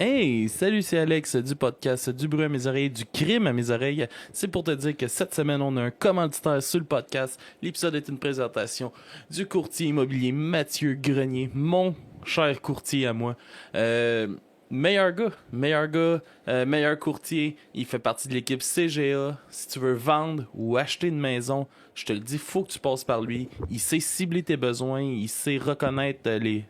Hey, salut, c'est Alex du podcast Du bruit à mes oreilles, du crime à mes oreilles. C'est pour te dire que cette semaine, on a un commanditaire sur le podcast. L'épisode est une présentation du courtier immobilier Mathieu Grenier, mon cher courtier à moi. Meilleur gars, meilleur courtier. Il fait partie de l'équipe CGA. Si tu veux vendre ou acheter une maison, je te le dis, faut que tu passes par lui. Il sait cibler tes besoins, il sait reconnaître les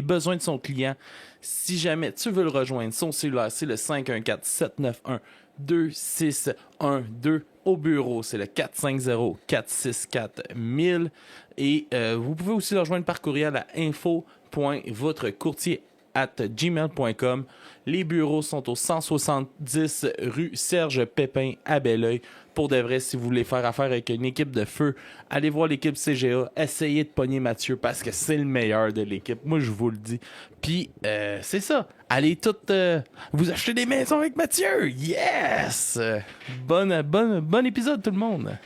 besoins de son client. Si jamais tu veux le rejoindre, son cellulaire, c'est le 514-791-2612. Au bureau, c'est le 450-464-1000. Et vous pouvez aussi le rejoindre par courriel à info.votrecourtier@gmail.com. Les bureaux sont au 170 rue Serge Pépin à Belleuil. Pour de vrai, si vous voulez faire affaire avec une équipe de feu, allez voir l'équipe CGA, essayez de pogner Mathieu parce que c'est le meilleur de l'équipe. Moi, je vous le dis. Puis, c'est ça. Allez toutes vous acheter des maisons avec Mathieu. Yes! Bon épisode, tout le monde.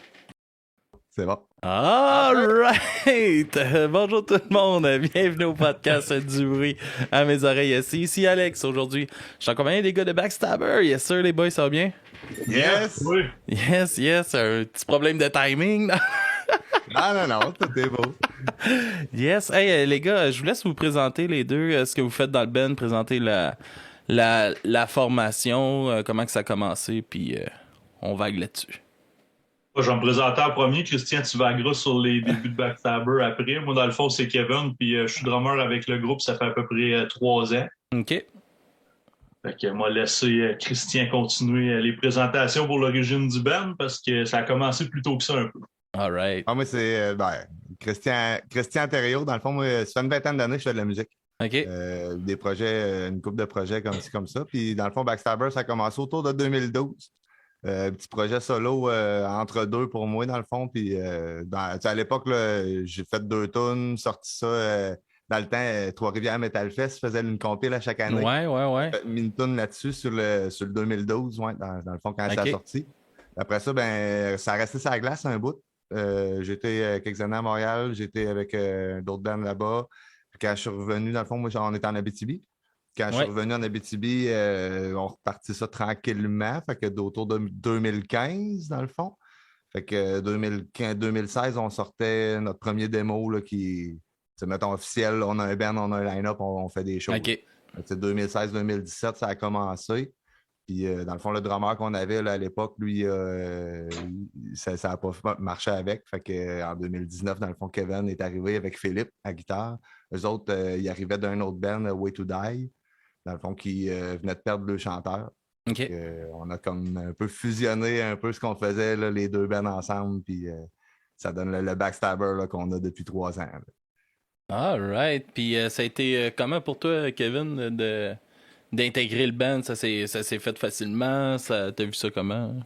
C'est bon. All right! Bonjour tout le monde, bienvenue au podcast du bruit à mes oreilles. C'est ici Alex aujourd'hui. Je suis accompagné des gars de Backstabber. Yes sir, les boys, ça va bien? Yes! Oui. Yes, un petit problème de timing. Non, tout est beau. Yes, hey les gars, je vous laisse vous présenter les deux, ce que vous faites dans le band, présenter la formation, comment que ça a commencé, puis on vague là-dessus. Moi, je vais me présenter en premier. Christian, tu vagueras sur les débuts de Backstabber après. Moi, dans le fond, c'est Kevin, puis je suis drummer avec le groupe, ça fait à peu près 3 ans. OK. Fait que moi, laisser Christian continuer les présentations pour l'origine du band, parce que ça a commencé plus tôt que ça un peu. All right. Moi, c'est Christian Thériault. Dans le fond, moi, ça fait une vingtaine d'années que je fais de la musique. OK. Des projets, une couple de projets comme ci, comme ça. Puis, dans le fond, Backstabber, ça a commencé autour de 2012. Petit projet solo entre deux pour moi, dans le fond. Puis, à l'époque, là, j'ai fait 2 tunes, sorti ça. Dans le temps, Trois-Rivières Metal Fest faisait une compile à chaque année. Ouais. J'ai mis une tune là-dessus sur le 2012, dans le fond, quand ça a sorti. Après ça, ça a resté sur la glace un bout. J'étais quelques années à Montréal, j'étais avec d'autres bands là-bas. Puis quand je suis revenu, dans le fond, moi, on était en Abitibi. Quand je suis revenu en Abitibi, on repartit ça tranquillement. Fait que autour de 2015, dans le fond. Fait que 2016, on sortait notre premier démo là, qui, mettons, officiel. On a un band, on a un line-up, on fait des choses. OK. 2016-2017, ça a commencé. Puis, dans le fond, le drummer qu'on avait là, à l'époque, lui, ça n'a pas marché avec. Fait qu'en 2019, dans le fond, Kevin est arrivé avec Philippe à guitare. Eux autres, ils arrivaient d'un autre band, Way to Die, dans le fond, qui venait de perdre le chanteur. OK. On a comme un peu fusionné un peu ce qu'on faisait, là, les deux bands ensemble. Puis, ça donne le Backstabber là, qu'on a depuis 3 ans. All right. Puis, ça a été comment pour toi, Kevin, d'intégrer le band? Ça s'est fait facilement? T'as vu ça comment?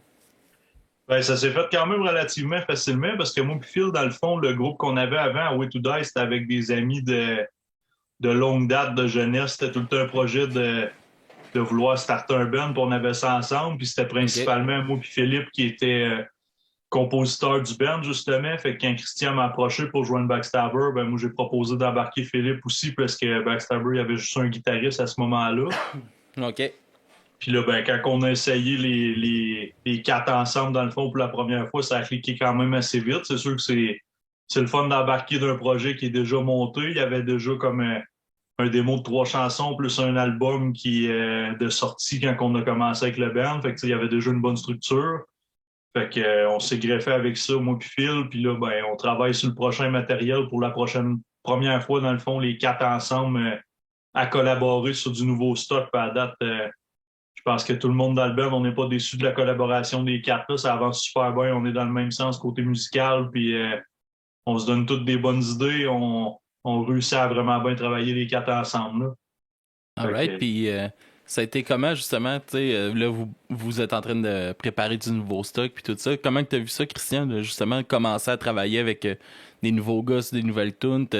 Ben, ça s'est fait quand même relativement facilement parce que moi et Phil, dans le fond, le groupe qu'on avait avant, Way to Die, c'était avec des amis de longue date de jeunesse. C'était tout le temps un projet de vouloir starter un band, puis on avait ça ensemble. Puis c'était principalement moi et Philippe qui était compositeur du band, justement. Fait que quand Christian m'a approché pour joindre Backstabber, ben moi j'ai proposé d'embarquer Philippe aussi parce que Backstabber, il y avait juste un guitariste à ce moment-là. OK. Puis là, ben, quand on a essayé les 4 ensemble, dans le fond, pour la première fois, ça a cliqué quand même assez vite. C'est sûr que c'est le fun d'embarquer d'un projet qui est déjà monté. Il y avait déjà comme un démo de 3 chansons plus un album qui est de sortie quand on a commencé avec le band. Fait que, il y avait déjà une bonne structure. Fait que, on s'est greffé avec ça, moi puis Phil. Puis là, ben, on travaille sur le prochain matériel pour la première fois, dans le fond, les 4 ensemble à collaborer sur du nouveau stock. Puis à date, je pense que tout le monde dans le band, on n'est pas déçu de la collaboration des 4 là. Ça avance super bien. On est dans le même sens côté musical. Puis on se donne toutes des bonnes idées. On réussit à vraiment bien travailler les 4 ensemble. Là. All right. Puis ça a été comment, justement, tu sais, là, vous êtes en train de préparer du nouveau stock puis tout ça. Comment tu as vu ça, Christian, de justement commencer à travailler avec des nouveaux gars, des nouvelles tunes? Tu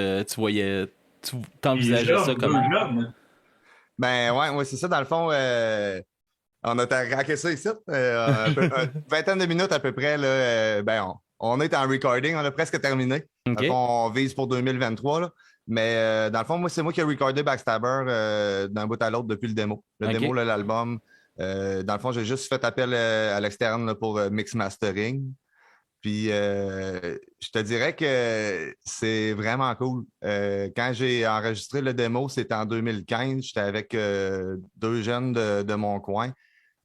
t'envisageais ça comment? Ouais, c'est ça. Dans le fond, on a raqué ça ici. Une vingtaine de minutes à peu près. Là, on est en recording, on a presque terminé. OK. On vise pour 2023, là. Mais dans le fond, c'est moi qui ai recordé Backstabber d'un bout à l'autre depuis le démo. Le démo, là, l'album. Dans le fond, j'ai juste fait appel à l'externe là, pour mix mastering. Puis je te dirais que c'est vraiment cool. Quand j'ai enregistré le démo, c'était en 2015. J'étais avec 2 jeunes de mon coin.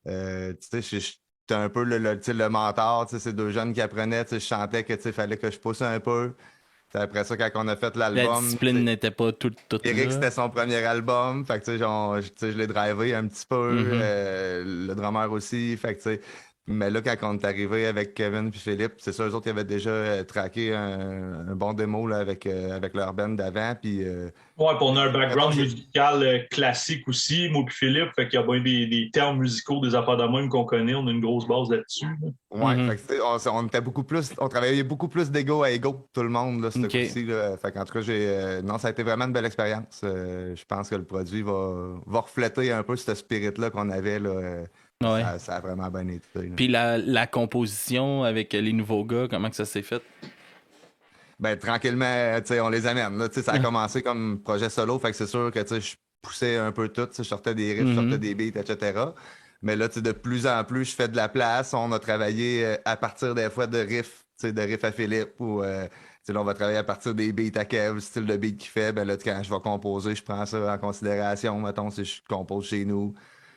Tu sais, j'étais un peu le mentor. C'est 2 jeunes qui apprenaient. Je chantais que fallait que je pousse un peu. Après ça, quand on a fait l'album. La discipline n'était pas toute Eric, là. c'était son premier album. Fait que, je l'ai drivé un petit peu. Le drummer aussi. Fait que, mais là, quand on est arrivé avec Kevin et Philippe, c'est ça, eux autres, ils avaient déjà traqué un bon démo là, avec leur band d'avant. Puis, ouais, puis on a un background musical classique aussi, moi puis Philippe. Fait qu'il y a bien des termes musicaux, des affaires de même qu'on connaît. On a une grosse base là-dessus. Là. Ouais, fait que, on était beaucoup plus, on travaillait beaucoup plus d'ego à ego, tout le monde, là, ce coup-ci. Fait qu'en tout cas, non, ça a été vraiment une belle expérience. Je pense que le produit va refléter un peu ce spirit-là qu'on avait. Là, ouais. Ça a vraiment bien été. Là. Puis la composition avec les nouveaux gars, comment que ça s'est fait? Ben, tranquillement, on les amène. Là, ça a commencé comme projet solo, fait que c'est sûr que je poussais un peu tout, je sortais des riffs, je sortais des beats, etc. Mais là, de plus en plus, je fais de la place. On a travaillé à partir des fois de riffs à Philippe ou là, on va travailler à partir des beats à Kev, le style de beat qu'il fait. Ben là, quand je vais composer, je prends ça en considération. Mettons, si je compose chez nous,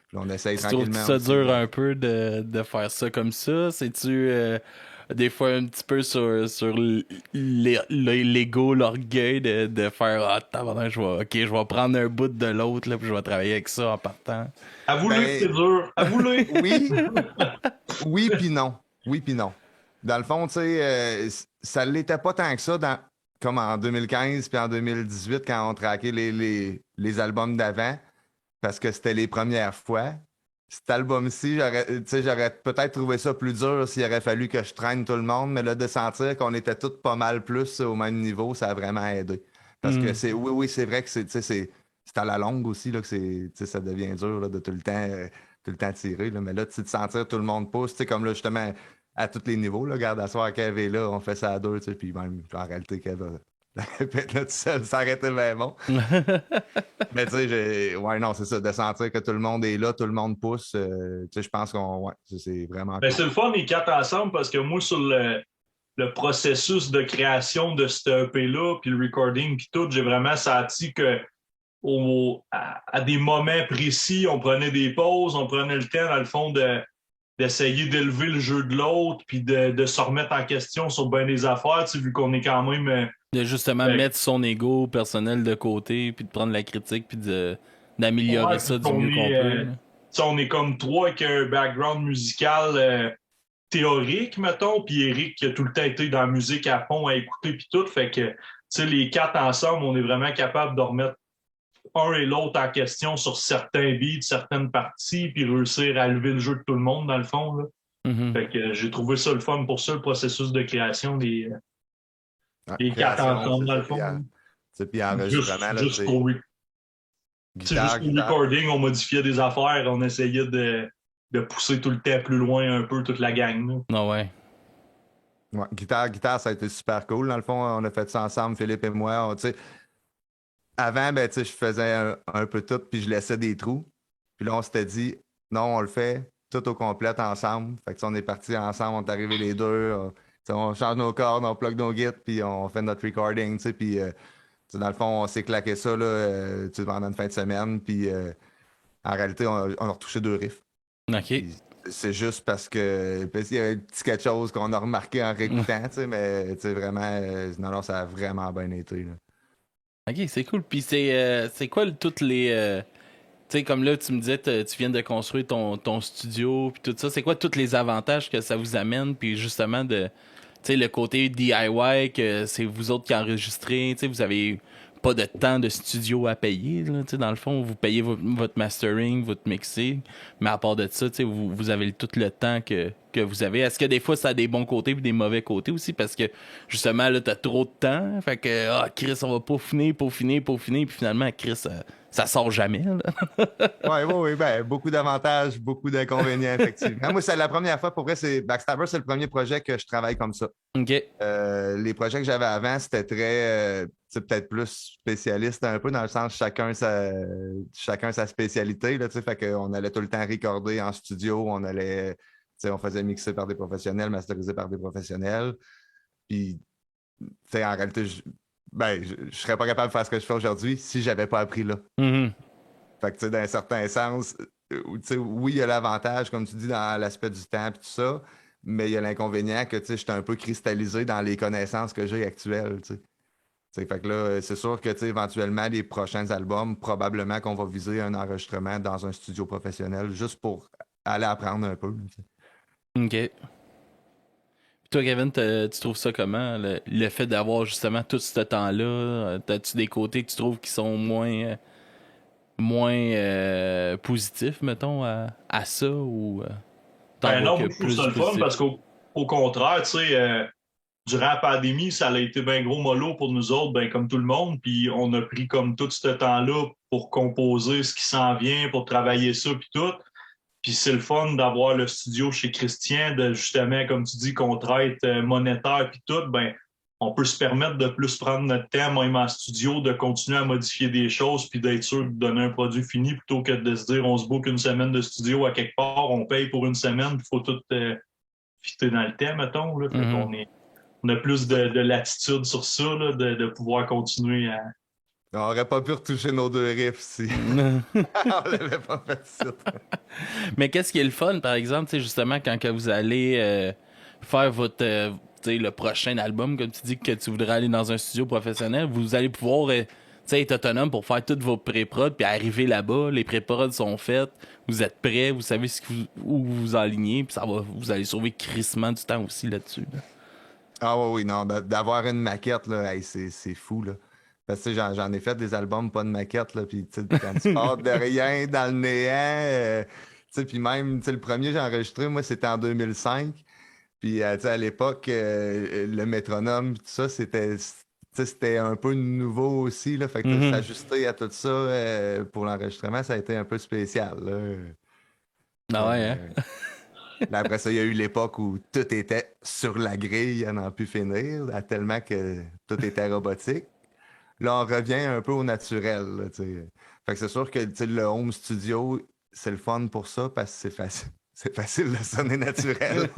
puis on essaye tranquillement. Tu trouves ça dur un peu de faire ça comme ça? C'est-tu des fois un petit peu sur l'ego, l'orgueil de faire « Ah, tabarnak, je vais prendre un bout de l'autre, là, puis je vais travailler avec ça en partant. » Avoue-le que c'est dur. Avoue-le. Oui. Oui, puis non. Oui, puis non. Dans le fond, tu sais, ça l'était pas tant que ça comme en 2015 puis en 2018 quand on traquait les albums d'avant parce que c'était les premières fois. Cet album-ci, j'aurais peut-être trouvé ça plus dur s'il aurait fallu que je traîne tout le monde, mais là, de sentir qu'on était tous pas mal plus au même niveau, ça a vraiment aidé. Parce que oui, c'est vrai que c'est à la longue aussi là, que ça devient dur là, de tout le temps tirer. Là. Mais là, de sentir tout le monde pousse, comme là, justement, à tous les niveaux. Là, regarde, à soir, Kev est là, on fait ça à 2, puis même, en réalité, Kev répète là tout seul, ça aurait été bien bon. Mais tu sais, ouais, non, c'est ça, de sentir que tout le monde est là, tout le monde pousse, tu sais, je pense qu'on, c'est vraiment Ben, c'est le fun, les 4 ensemble, parce que moi, sur le processus de création de cet EP-là, puis le recording, puis tout, j'ai vraiment senti que à des moments précis, on prenait des pauses, on prenait le temps, dans le fond, d'essayer d'élever le jeu de l'autre, puis de se remettre en question sur bien des affaires, tu sais, vu qu'on est quand même... de justement mettre son ego personnel de côté, puis de prendre la critique, puis d'améliorer ça du mieux qu'on peut. On est comme 3 avec un background musical théorique, mettons, puis Eric qui a tout le temps été dans la musique à fond, à écouter, puis tout, fait que, tu sais, les 4 ensemble, on est vraiment capable de remettre un et l'autre en question sur certains beats, certaines parties, puis réussir à lever le jeu de tout le monde, dans le fond. Là. Fait que j'ai trouvé ça le fun pour ça, le processus de création des 4 ensemble, dans le fond. Puis enregistrement, jusqu'au recording, on modifiait des affaires, on essayait de pousser tout le temps plus loin un peu toute la gang. Là. Ah ouais. Ouais, guitare, ça a été super cool. Dans le fond, on a fait ça ensemble, Philippe et moi. Avant, ben, je faisais un peu tout, puis je laissais des trous. Puis là, on s'était dit, non, on le fait tout au complet ensemble. Fait que on est partis ensemble, on est arrivés les deux. On change nos cordes, on plug nos guides, puis on fait notre recording. Puis dans le fond, on s'est claqué ça là, pendant une fin de semaine. Puis en réalité, on a retouché 2 riffs. OK. Puis, c'est juste parce que il y avait un petit quelque chose qu'on a remarqué en réécoutant, mais vraiment, non, ça a vraiment bien été. Là. OK, c'est cool. Puis c'est quoi toutes les... tu sais, comme là, tu me disais, tu viens de construire ton studio, puis tout ça. C'est quoi tous les avantages que ça vous amène? Puis justement, tu sais, le côté DIY, que c'est vous autres qui enregistrez, tu sais, vous avez pas de temps de studio à payer, là, tu sais, dans le fond, vous payez votre mastering, votre mixing, mais à part de ça, tu sais, vous avez tout le temps que vous avez. Est-ce que des fois, ça a des bons côtés et des mauvais côtés aussi? Parce que, justement, là, t'as trop de temps, fait que, Chris, on va peaufiner, puis finalement, Chris, ça sort jamais, là. Oui, ben, beaucoup d'avantages, beaucoup d'inconvénients, effectivement. Moi, c'est la première fois, pour vrai, Backstabber, c'est le premier projet que je travaille comme ça. OK. Les projets que j'avais avant, c'était très, peut-être plus spécialiste un peu, dans le sens chacun sa spécialité, là, fait qu'on allait tout le temps recorder en studio, on faisait mixer par des professionnels, masteriser par des professionnels. Puis, en réalité, je serais pas capable de faire ce que je fais aujourd'hui si j'avais pas appris là. Mm-hmm. Fait que, dans un certain sens, oui, il y a l'avantage, comme tu dis, dans l'aspect du temps et tout ça, mais il y a l'inconvénient que, j'étais un peu cristallisé dans les connaissances que j'ai actuelles, fait que là, c'est sûr que, éventuellement, les prochains albums, probablement qu'on va viser un enregistrement dans un studio professionnel juste pour aller apprendre un peu. OK. Puis toi, Kevin, tu trouves ça comment, le fait d'avoir justement tout ce temps-là? T'as-tu des côtés que tu trouves qui sont moins positifs, mettons, à ça, ou t'en vois Non, que moi, je trouve plus ça le fun positif? parce qu'au contraire, durant la pandémie, ça a été bien gros mollo pour nous autres, ben, comme tout le monde. Puis on a pris comme tout ce temps-là pour composer ce qui s'en vient, pour travailler ça, puis tout. Puis c'est le fun d'avoir le studio chez Christian, de justement, comme tu dis, qu'on traite monétaire, puis tout. Ben, on peut se permettre de plus prendre notre temps, même en studio, de continuer à modifier des choses, puis d'être sûr de donner un produit fini, plutôt que de se dire on se book une semaine de studio à quelque part, on paye pour une semaine, il faut tout fitter dans le temps, mettons. Là. Fait qu'on on a plus de latitude sur ça, là, de pouvoir continuer à. On n'aurait pas pu retoucher nos deux riffs si on l'avait pas fait ça. Mais qu'est-ce qui est le fun, par exemple, justement, quand que vous allez faire votre le prochain album, comme tu dis que tu voudrais aller dans un studio professionnel, vous allez pouvoir être autonome pour faire toutes vos pré-prod, puis arriver là-bas, les pré-prod sont faites, vous êtes prêts, vous savez où vous alignez, puis vous allez sauver crissement du temps aussi là-dessus. Là. Ah oui, non, d'avoir une maquette, là, hey, c'est fou, là. Parce que j'en ai fait des albums, pas de maquette, là, puis quand tu pars de rien dans le néant, puis même, le premier que j'ai enregistré, moi, c'était en 2005, puis à l'époque, le métronome, tout ça, c'était un peu nouveau aussi, là, fait que s'ajuster à tout ça pour l'enregistrement, ça a été un peu spécial, là. Ah ouais, hein? Là, après ça, il y a eu l'époque où tout était sur la grille à n'en plus finir, tellement que tout était robotique. Là, on revient un peu au naturel. Là, fait que c'est sûr que le home studio, c'est le fun pour ça parce que c'est facile. C'est facile de sonner naturel.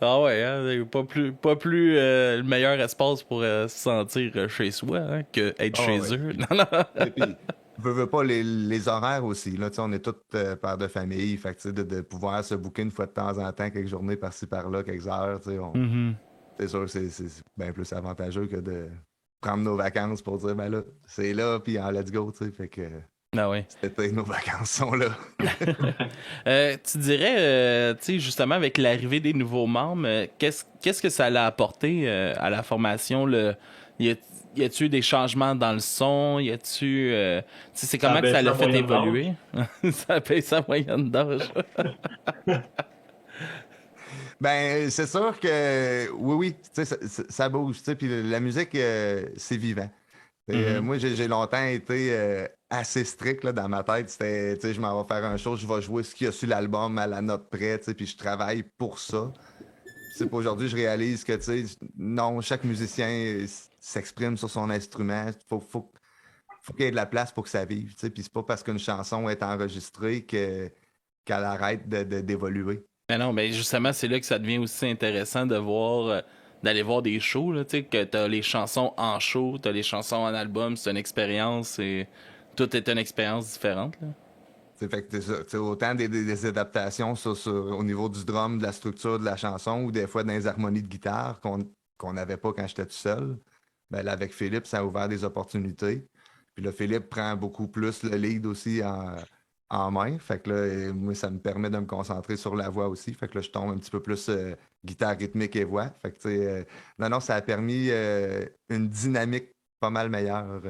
Ah ouais, hein? Pas plus le meilleur espace pour se sentir chez soi que être chez eux. Non. Et puis, veux pas les horaires aussi. Là, on est tous pères de famille. Fait que, de pouvoir se booker une fois de temps en temps, quelques journées par-ci par-là, quelques heures, c'est sûr que c'est bien plus avantageux que de prendre nos vacances pour dire ben là, c'est là, puis let's go, fait que ah ouais. cet été, nos vacances sont là. Tu dirais, justement, avec l'arrivée des nouveaux membres, qu'est-ce que ça l'a apporté à la formation? Y a-tu eu des changements dans le son? Y a-tu... c'est comment que ça l'a fait évoluer? Ça baisse sa moyenne d'âge. Ben, c'est sûr que oui, ça bouge, puis la musique, c'est vivant. Moi, j'ai longtemps été assez strict là, dans ma tête. C'était, je m'en vais faire un show, je vais jouer ce qu'il y a sur l'album à la note près, puis je travaille pour ça. Aujourd'hui, je réalise que, non, chaque musicien s'exprime sur son instrument. Faut qu'il y ait de la place pour que ça vive. Puis c'est pas parce qu'une chanson est enregistrée qu'elle arrête d'évoluer. Mais non, mais justement, c'est là que ça devient aussi intéressant de voir, d'aller voir des shows, là, que t'as les chansons en show, t'as les chansons en album, c'est une expérience et tout est une expérience différente, là. Fait que c'est autant des adaptations au niveau du drum, de la structure de la chanson, ou des fois dans les harmonies de guitare qu'on n'avait pas quand j'étais tout seul. Ben là, avec Philippe, ça a ouvert des opportunités. Puis là, Philippe prend beaucoup plus le lead aussi en main. Fait que là, moi, ça me permet de me concentrer sur la voix aussi. Fait que là, je tombe un petit peu plus guitare rythmique et voix. Fait que, tu sais, non, ça a permis une dynamique pas mal meilleure.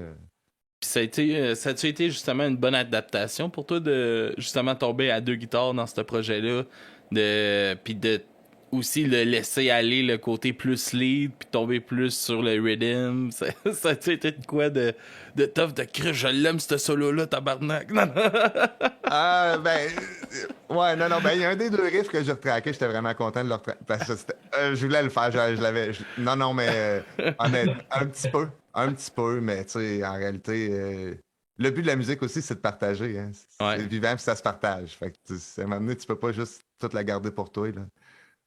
Puis ça a-tu été justement une bonne adaptation pour toi de justement tomber à deux guitares dans ce projet-là, puis de aussi le laisser aller le côté plus lead puis tomber plus sur le rhythm. Ça a été de quoi de tough de cru, je l'aime ce solo-là, tabarnak. Ouais, non, ben, il y a un des deux riffs que j'ai retraqué, j'étais vraiment content de le retraquer. Parce que je voulais le faire, je l'avais. Non, mais honnêtement, un petit peu, mais tu sais, en réalité, le but de la musique aussi, c'est de partager. Hein. C'est vivant puis ça se partage. Fait que, à un moment donné, tu peux pas juste toute la garder pour toi, là.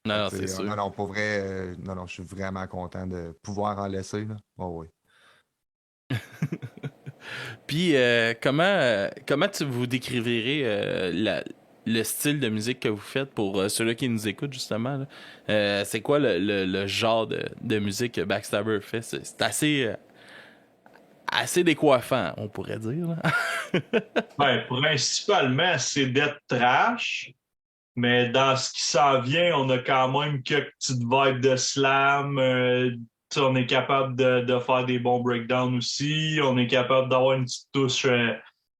Non, c'est sûr. Non, pour vrai, je suis vraiment content de pouvoir en laisser, là. Oh, oui. Puis, comment vous décriveriez le style de musique que vous faites pour ceux-là qui nous écoutent, justement? Là? C'est quoi le genre de musique que Backstabber fait? C'est assez décoiffant, on pourrait dire. Là. Ben, principalement, c'est d'être trash. Mais dans ce qui s'en vient, on a quand même quelques petites vibes de slam. On est capable de faire des bons breakdowns aussi. On est capable d'avoir une petite touche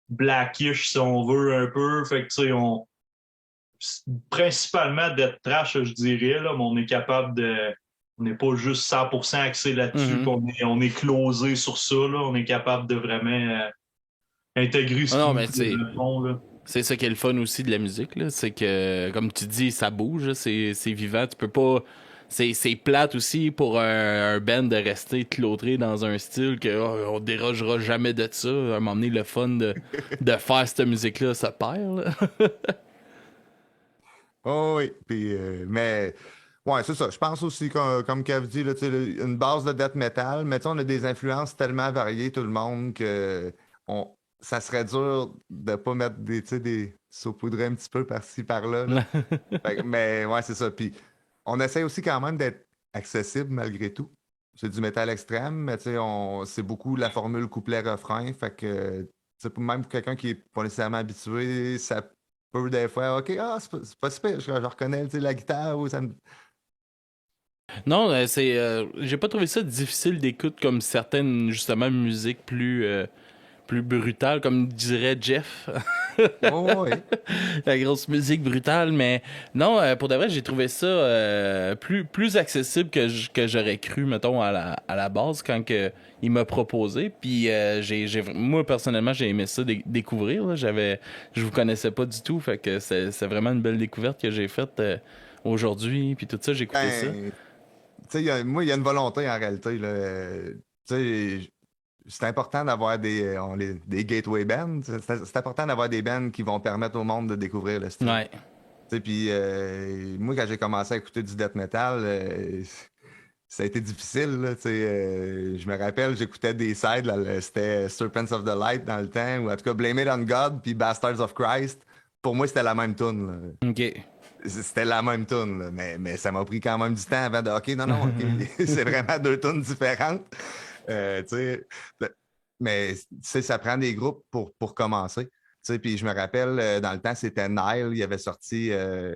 blackish, si on veut, un peu. Fait que, tu sais, principalement d'être trash, je dirais, là, mais on est capable de... On n'est pas juste 100% axé là-dessus, on est closé sur ça, là. On est capable de vraiment intégrer ce qui est le fond, là. C'est ça qui est le fun aussi de la musique, là. C'est que, comme tu dis, ça bouge, c'est vivant. Tu peux pas... C'est plate aussi pour un band de rester clôtré dans un style que on dérogera jamais de ça. À un moment donné, le fun de faire cette musique-là, ça perd, là. Oh oui, puis, mais... Ouais, c'est ça. Je pense aussi, comme Kev dit, là, une base de death metal, mais on a des influences tellement variées, tout le monde, que ça serait dur de pas mettre des saupoudrés un petit peu par-ci, par-là. Là. Mais ouais, c'est ça. Puis on essaie aussi quand même d'être accessible malgré tout. C'est du métal extrême, mais c'est beaucoup la formule couplet-refrain. Fait que même pour quelqu'un qui est pas nécessairement habitué, ça peut des fois, OK, c'est pas super, je reconnais la guitare ou ça me... Non, j'ai pas trouvé ça difficile d'écoute comme certaines, justement, musiques plus brutales, comme dirait Jeff. Oh, oui. La grosse musique brutale, mais non, pour de vrai, j'ai trouvé ça plus accessible que j'aurais cru, mettons, à la base, quand il m'a proposé. Puis moi, personnellement, j'ai aimé ça découvrir. Là. Je vous connaissais pas du tout, fait que c'est vraiment une belle découverte que j'ai faite aujourd'hui. Puis tout ça, j'ai écouté ça. Moi, il y a une volonté en réalité. C'est important d'avoir des gateway bands. C'est important d'avoir des bands qui vont permettre au monde de découvrir le style. Ouais. Puis moi, quand j'ai commencé à écouter du death metal, ça a été difficile. Là, je me rappelle, j'écoutais des sides, c'était Serpents of the Light dans le temps, ou en tout cas Blame It on God, puis Bastards of Christ. Pour moi, c'était la même tune. OK. C'était la même tune, mais ça m'a pris quand même du temps avant de OK, non, OK. C'est vraiment deux tunes différentes. Mais ça prend des groupes pour commencer. Puis je me rappelle, dans le temps, c'était Nile. Il avait sorti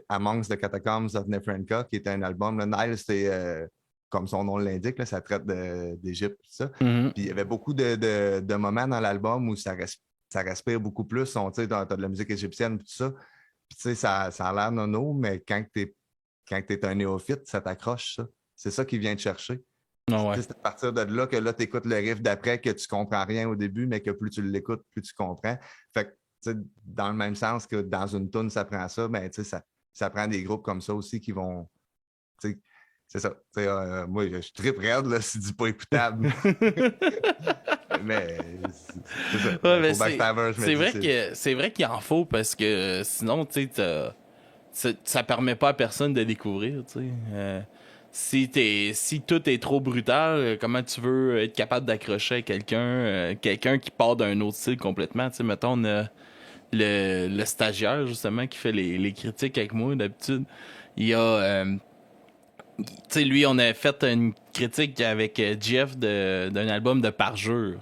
Amongst the Catacombs of Nephrenka, qui était un album. Le Nile, c'était, comme son nom l'indique, là, ça traite d'Égypte. Mm-hmm. Puis il y avait beaucoup de moments dans l'album où ça respire beaucoup plus. T'as de la musique égyptienne, tout ça. Puis ça a l'air nono, mais quand t'es un néophyte, ça t'accroche, ça. C'est ça qui vient te chercher. Oh, ouais. C'est à partir de là que là, tu écoutes le riff d'après, que tu comprends rien au début, mais que plus tu l'écoutes, plus tu comprends. Fait que, dans le même sens que dans une tune, ça prend ça, mais ça prend des groupes comme ça aussi qui vont. C'est ça. Moi, je trippe raide, là, c'est du pas écoutable. Mais c'est ça. Ouais, mais c'est vrai qu'il en faut parce que sinon, tu sais, ça permet pas à personne de découvrir, tu sais. Si tout est trop brutal, comment tu veux être capable d'accrocher à quelqu'un qui part d'un autre style complètement? Tu sais, mettons, on a le stagiaire, justement, qui fait les critiques avec moi, d'habitude. Il y a... tu sais, lui, on a fait une critique avec Jeff d'un album de Parjure,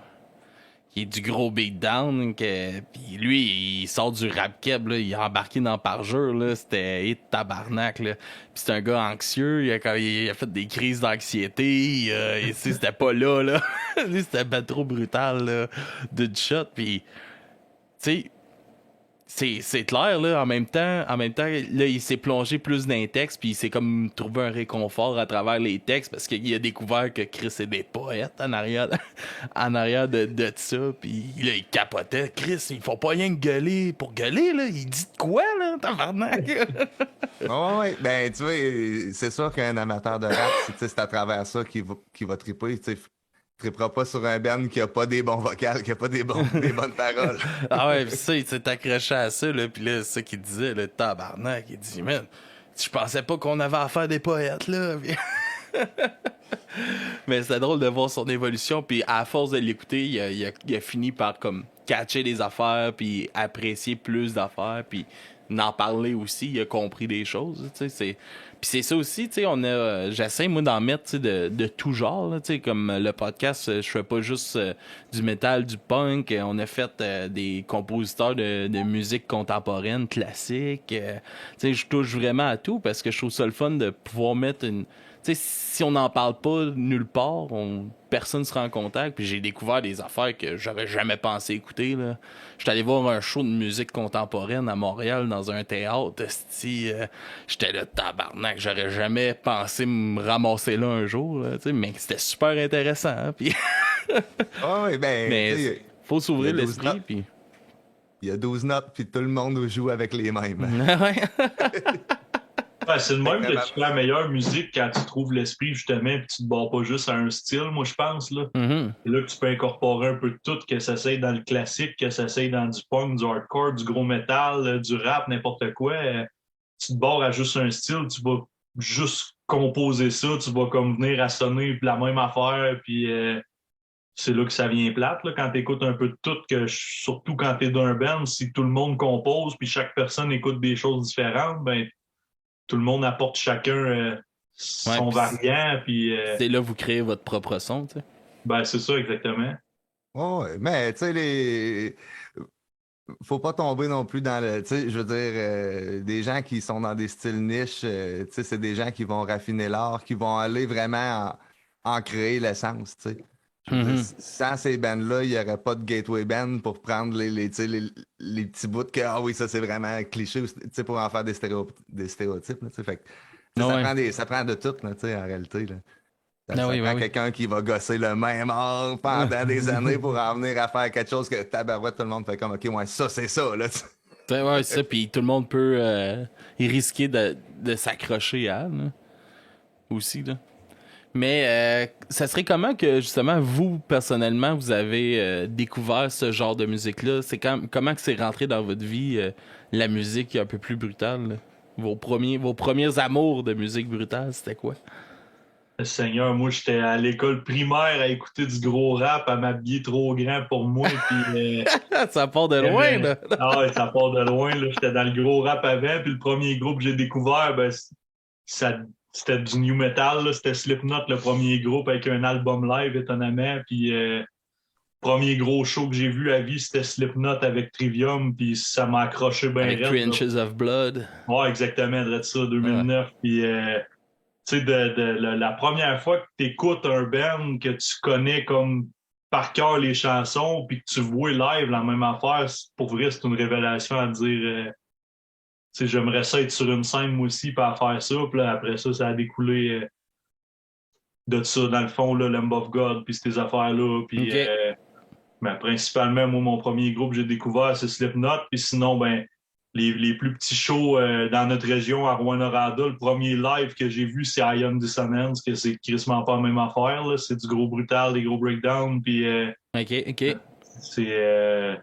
qui est du gros beatdown. Puis lui, il sort du rap keb, là, il est embarqué dans Parjure, là, c'était tabarnak. Là. Puis c'est un gars anxieux, il a fait des crises d'anxiété, c'était pas là. Lui, c'était ben trop brutal, là, d'une shot. Puis, tu sais, c'est clair, là. En même temps, là, il s'est plongé plus dans les textes, puis il s'est comme trouvé un réconfort à travers les textes, parce qu'il a découvert que Chris est des poètes en arrière, en arrière de ça, puis là, il capotait. Chris, il faut pas rien que gueuler pour gueuler, là. Il dit de quoi, là, tabarnak? Ouais. Ben, tu vois, c'est sûr qu'un amateur de rap, c'est à travers ça qu'il va triper, tu sais. Trippera pas sur un band qui a pas des bons vocals, qui a pas des bonnes paroles. Ah ouais, pis ça, il s'est accroché à ça, là, pis là, c'est ça qu'il disait, le tabarnak, il dit, man, je pensais pas qu'on avait affaire à des poètes, là. Mais c'était drôle de voir son évolution, puis à force de l'écouter, il a fini par, comme, catcher des affaires, puis apprécier plus d'affaires, puis en parler aussi, il a compris des choses, tu sais, puis c'est ça aussi, tu sais, j'essaie, moi, d'en mettre, tu sais, de tout genre, tu sais, comme le podcast, je fais pas juste du métal, du punk, on a fait des compositeurs de musique contemporaine, classique, tu sais, je touche vraiment à tout, parce que je trouve ça le fun de pouvoir mettre une... Tu sais, si on n'en parle pas nulle part, personne ne sera en contact. Puis j'ai découvert des affaires que j'aurais jamais pensé écouter, là. J'étais allé voir un show de musique contemporaine à Montréal dans un théâtre. J'étais là, tabarnak, j'aurais jamais pensé me ramasser là un jour, là, mais c'était super intéressant. Hein, puis Ouais, ben, mais faut s'ouvrir l'esprit. Puis il y a 12 notes, puis tout le monde joue avec les mêmes. Ouais. Ouais, c'est le même que tu fais la meilleure musique quand tu trouves l'esprit, justement, puis tu te barres pas juste à un style, moi, je pense, là. Mm-hmm. C'est là que tu peux incorporer un peu de tout, que ça s'aille dans le classique, que ça s'aille dans du punk, du hardcore, du gros métal, du rap, n'importe quoi. Tu te barres à juste un style, tu vas juste composer ça, tu vas comme venir à sonner la même affaire, puis c'est là que ça vient plate, là, quand tu écoutes un peu de tout, surtout quand tu es d'un band, si tout le monde compose, puis chaque personne écoute des choses différentes, ben tout le monde apporte chacun son variant. Puis, c'est là que vous créez votre propre son, tu sais. Ben, c'est ça, exactement. Ouais, mais tu sais, faut pas tomber non plus dans le. Tu sais, je veux dire, des gens qui sont dans des styles niches, tu sais, c'est des gens qui vont raffiner l'art, qui vont aller vraiment en créer l'essence, tu sais. Je veux dire, sans ces bands-là, il n'y aurait pas de gateway band pour prendre les petits bouts que, ah oui, ça c'est vraiment cliché, tu sais, pour en faire des stéréotypes. Là, fait que, ça prend de tout, là, tu sais, en réalité. Là. Ça prend quelqu'un qui va gosser le même art pendant des années pour en venir à faire quelque chose que tabarouette, tout le monde fait comme, OK, ouais, ça, c'est ça. Là, ouais, c'est ça, puis tout le monde peut risquer de s'accrocher à, là, aussi, là. Mais ça serait comment que, justement, vous, personnellement, vous avez découvert ce genre de musique-là? C'est comment que c'est rentré dans votre vie, la musique un peu plus brutale? Là? Vos premiers amours de musique brutale, c'était quoi? Seigneur, moi, j'étais à l'école primaire à écouter du gros rap, à m'habiller trop grand pour moi. Puis, ça part de loin, là! Ah ouais, ça part de loin. Là. J'étais dans le gros rap avant, puis le premier groupe que j'ai découvert, ben, c'était du new metal, là. C'était Slipknot, le premier groupe, avec un album live, étonnamment. Puis, premier gros show que j'ai vu à vie, c'était Slipknot avec Trivium, puis ça m'a accroché bien avec 3 Inches of Blood. Ouais, exactement, de ça, 2009. Ouais. Puis, tu sais, la première fois que tu écoutes un band, que tu connais comme par cœur les chansons, puis que tu vois live la même affaire, pour vrai, c'est une révélation à dire... Tu sais, j'aimerais ça être sur une scène, moi aussi, pour faire ça. Puis là, après ça, ça a découlé de ça, dans le fond, là, Lamb of God, puis ces affaires-là. Puis, ben, principalement, moi, mon premier groupe que j'ai découvert, c'est Slipknot. Puis sinon, ben, les plus petits shows dans notre région, à Rouyn-Noranda, le premier live que j'ai vu, c'est Ion Dissonance, que c'est quasiment pas la même affaire. Là. C'est du gros brutal, des gros breakdowns. Puis, OK. C'est...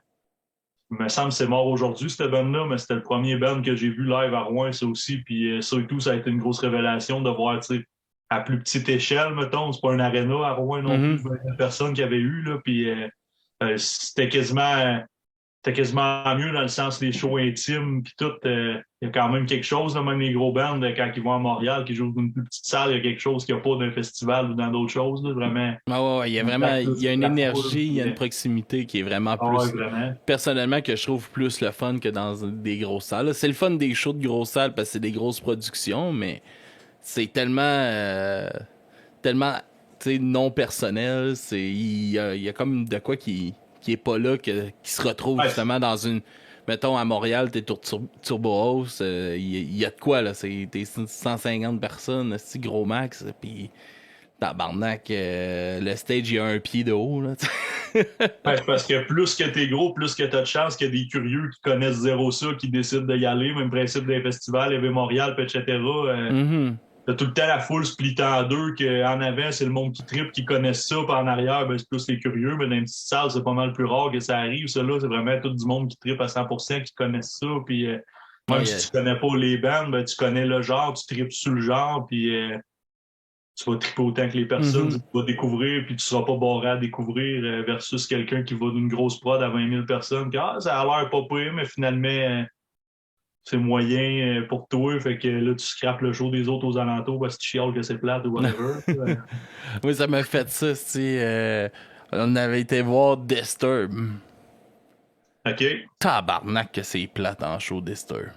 il me semble que c'est mort aujourd'hui, cette band-là, mais c'était le premier band que j'ai vu live à Rouen, ça aussi. Puis ça et tout, ça a été une grosse révélation de voir, tu sais, à plus petite échelle, mettons. C'est pas un aréna à Rouen non plus, 20 personnes qu'il y avait eu, là. Puis c'était quasiment mieux dans le sens des shows intimes, puis tout. Il y a quand même quelque chose, là, même les gros bands, quand ils vont à Montréal, qui jouent dans une plus petite salle, il y a quelque chose qu'il n'y a pas d'un festival ou dans d'autres choses, là, vraiment. Ah ouais, il y a vraiment, il y a une énergie, il y a une proximité qui est vraiment plus, vraiment. Personnellement, que je trouve plus le fun que dans des grosses salles. Là, c'est le fun des shows de grosses salles parce que c'est des grosses productions, mais c'est tellement, tu sais, non personnel, il y a comme de quoi qui est pas là, qui se retrouve justement dans une mettons, à Montréal, t'es Turbo House, il y a de quoi, là? T'es 150 personnes, c'est gros max, puis tabarnak, le stage, il y a un pied de haut, là. Ouais, parce que plus que t'es gros, plus que t'as de chance qu'il y a des curieux qui connaissent zéro ça, qui décident d'y aller. Même principe des festivals, il y avait Montréal, puis etc. Mhm. T'as tout le temps la foule splittée en deux, qu'en avant, c'est le monde qui tripe, qui connaissent ça, puis en arrière, ben, c'est plus les curieux. Mais dans une petite salle, c'est pas mal plus rare que ça arrive. Ça, là, c'est vraiment tout du monde qui tripe à 100%, qui connaissent ça. Puis même si tu connais pas les bandes, ben, tu connais le genre, tu tripes sur le genre, puis tu vas triper autant que les personnes, tu vas découvrir, puis tu seras pas barré à découvrir versus quelqu'un qui va d'une grosse prod à 20 000 personnes, puis ça a l'air pas pire, mais finalement, c'est moyen pour toi, fait que là, tu scrapes le show des autres aux alentours parce que tu chiales que c'est plate ou whatever. Oui, ça m'a fait ça, on avait été voir Disturb. OK. Tabarnak que c'est plate en show, Disturb.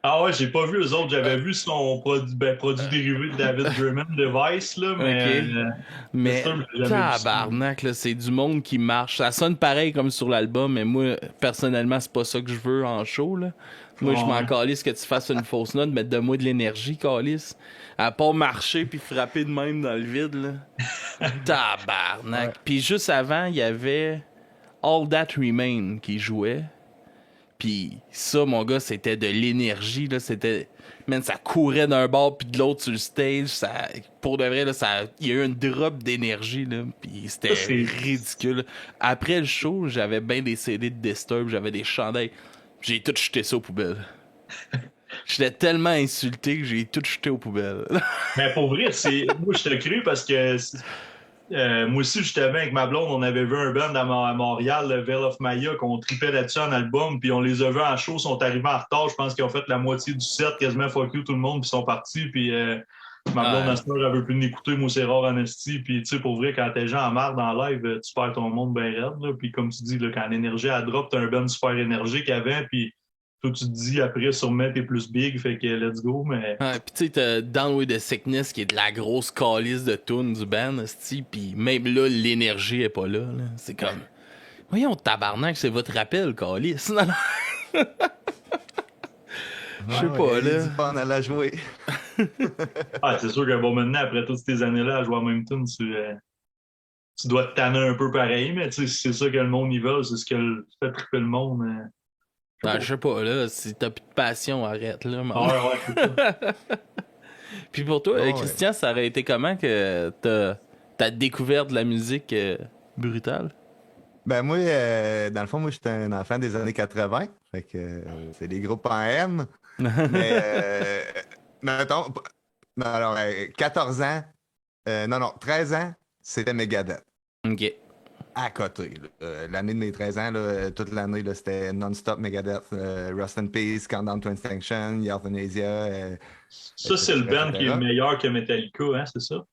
Ah ouais, j'ai pas vu eux autres. J'avais vu son produit dérivé de David German, Device, là, mais... Okay. Mais tabarnak, là, c'est du monde qui marche. Ça sonne pareil comme sur l'album, mais moi, personnellement, c'est pas ça que je veux en show, là. Moi, je m'en calisse que tu fasses une fausse note, mais donne-moi de l'énergie, calisse. À pas marcher puis frapper de même dans le vide, là. Tabarnak. Ouais. Puis juste avant, il y avait All That Remain qui jouait. Puis ça, mon gars, c'était de l'énergie, là. C'était... Man, ça courait d'un bord puis de l'autre sur le stage. Ça... Pour de vrai, là, il y a eu une drop d'énergie, là. Puis c'était ridicule. Après le show, j'avais bien des CD de Disturb, j'avais des chandails. J'ai tout jeté ça aux poubelles. J'étais tellement insulté que j'ai tout jeté aux poubelles. Mais pour vrai, moi, je te cru parce que... moi aussi, justement, avec ma blonde, on avait vu un band à Montréal, le Veil of Maya, qu'on tripait là-dessus en album, puis on les a vus en show, sont arrivés en retard. Je pense qu'ils ont fait la moitié du set, quasiment fuck you tout le monde, puis sont partis. Puis ma blonde, à ce moment, elle veut plus m'écouter, moi, c'est rare en esti. Puis tu sais, pour vrai, quand t'es gens en marre dans live, tu perds ton monde bien raide. Là. Puis comme tu dis, là, quand l'énergie elle drop, t'as un band super énergique avant, puis toi, tu te dis après, sûrement, t'es plus big, fait que let's go, mais... Ouais, pis tu sais, t'as Down with the Sickness qui est de la grosse calice de tunes du band, pis même là, l'énergie est pas là. C'est comme... Voyons, tabarnak, c'est votre rappel, calice. Je sais pas, là. Du fun à la jouer. C'est sûr que bon, maintenant, après toutes ces années-là, à jouer en même tune, tu dois te tanner un peu pareil, mais tu sais, c'est ça que le monde y va, c'est ce que fait triper le monde. Je sais pas, là, si t'as plus de passion, arrête, là. Ouais. Puis pour toi, Christian, ça aurait été comment que t'as découvert de la musique brutale? Ben moi, dans le fond, moi, j'étais un enfant des années 80. Fait que c'est des groupes en M. Mais, mettons, non, alors, 14 ans, 13 ans, c'était Megadeth. OK. À côté. L'année de mes 13 ans, là, toute l'année, là, c'était non-stop Megadeth, Rust in Peace, Countdown to Extinction, Euthanasia. Ça, c'est le band qui est meilleur que Metallica, hein, c'est ça?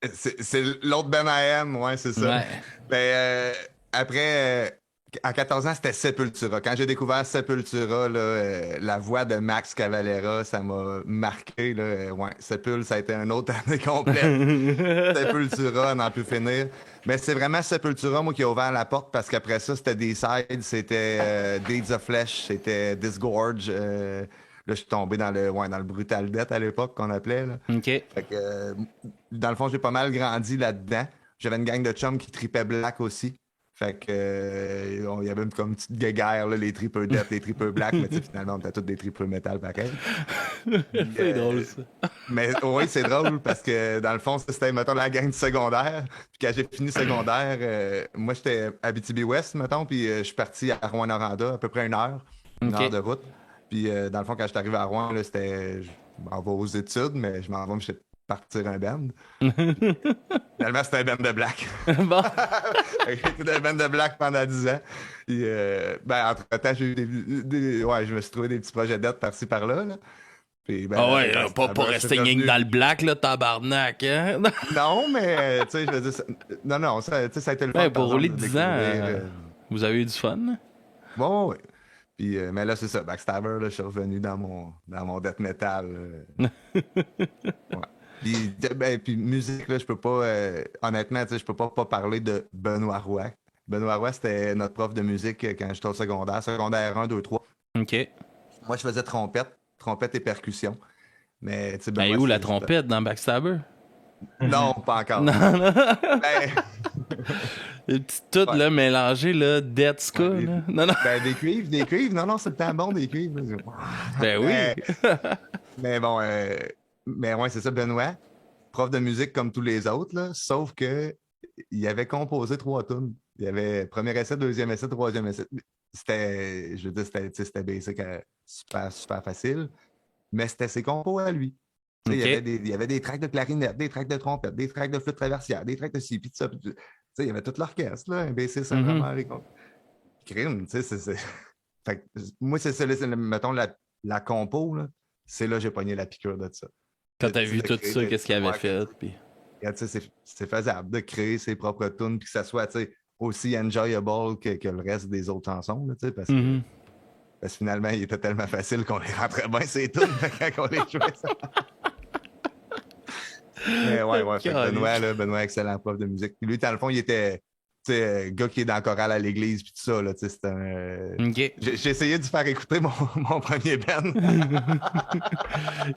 C'est l'autre band AM, ouais, c'est ça. Ouais. Ben, après, à 14 ans, c'était Sepultura. Quand j'ai découvert Sepultura, là, la voix de Max Cavalera, ça m'a marqué. Là. Ouais, Sepul, ça a été une autre année complète. Sepultura, on n'en peut finir. Mais c'est vraiment Sepultura, moi, qui a ouvert la porte parce qu'après ça, c'était des sides, c'était Deeds of Flesh, c'était Disgorge. Là, je suis tombé dans le Brutal Death à l'époque qu'on appelait. Là. OK. Fait que, dans le fond, j'ai pas mal grandi là-dedans. J'avais une gang de chums qui tripaient Black aussi. Fait que il y avait comme une petite guéguerre, là, les tripeux death, les tripeux black, mais finalement, on était tous des tripeux metal pareil. C'est drôle, ça. Mais oui, c'est drôle parce que dans le fond, c'était, mettons, la gang du secondaire. Puis quand j'ai fini secondaire, moi, j'étais à Abitibi-Ouest, mettons, puis je suis parti à Rouyn-Noranda, à peu près une heure de route. Puis dans le fond, quand je suis arrivé à Rouen, là, c'était... Je m'en vais aux études, mais je m'en vais me partir un band. Finalement, c'était un band de black. Bon. C'était un band de black pendant 10 ans. Et, entre-temps, j'ai eu je me suis trouvé des petits projets d'aide par-ci, par-là. Là. Puis, pas pour rester gang dans le black, là, tabarnak, hein? Non, mais, tu sais, je veux dire... ça a été le fun. Pour rouler 10 ans, vous avez eu du fun? Bon, oui. Puis, mais là, c'est ça. Backstabber, là, je suis revenu dans mon death metal. Ouais. Puis musique, là, je peux pas... honnêtement, je peux pas parler de Benoît Roy, Benoît Roy, c'était notre prof de musique quand j'étais au secondaire 1, 2, 3. OK. Moi, je faisais trompette et percussion. Mais, tu sais, Elle est Benoît, où la trompette dans Backstabber? Non, pas encore. Non, non. Ben, Les petites toutes ouais. là, mélangées, là, Dead Ska. Ouais, Là. Non, non. Ben, des cuivres. Non, c'est le temps bon, des cuivres. Ben oui. Mais bon, mais ouais, c'est ça, Benoît, prof de musique comme tous les autres, là, sauf que il avait composé 3 tunes. Il y avait premier essai, deuxième essai, troisième essai. C'était, je veux dire, c'était basic, super, super facile, mais c'était ses compos à lui. Tu sais, OK. il y avait des tracks de clarinette, des tracks de trompette, des tracks de flûte traversière, des tracks de ci, puis de ça. Tu sais, il y avait tout l'orchestre, là, un bassiste, un Mhm. drummer, et con- crime, tu sais, Fait que, moi, c'est ça, là, mettons, la compo, là, c'est là que j'ai pogné la piqûre de ça. Quand Tu t'as sais, vu de tout créer, ça, qu'est-ce qu'il avait ouais, fait? Puis... regarde, tu sais, c'est faisable de créer ses propres tunes, puis que ça soit, tu sais, aussi enjoyable que le reste des autres chansons, là, tu sais, Mhm. parce que finalement, il était tellement facile qu'on les rentrait bien, ces tunes, quand on les jouait. Ça. Mais ouais, fait que Benoît, excellent prof de musique. Puis lui, dans le fond, il était, tu sais, gars qui est dans le chorale à l'église, puis tout ça, là, tu sais, c'était un... OK. J'ai essayé de faire écouter mon premier band.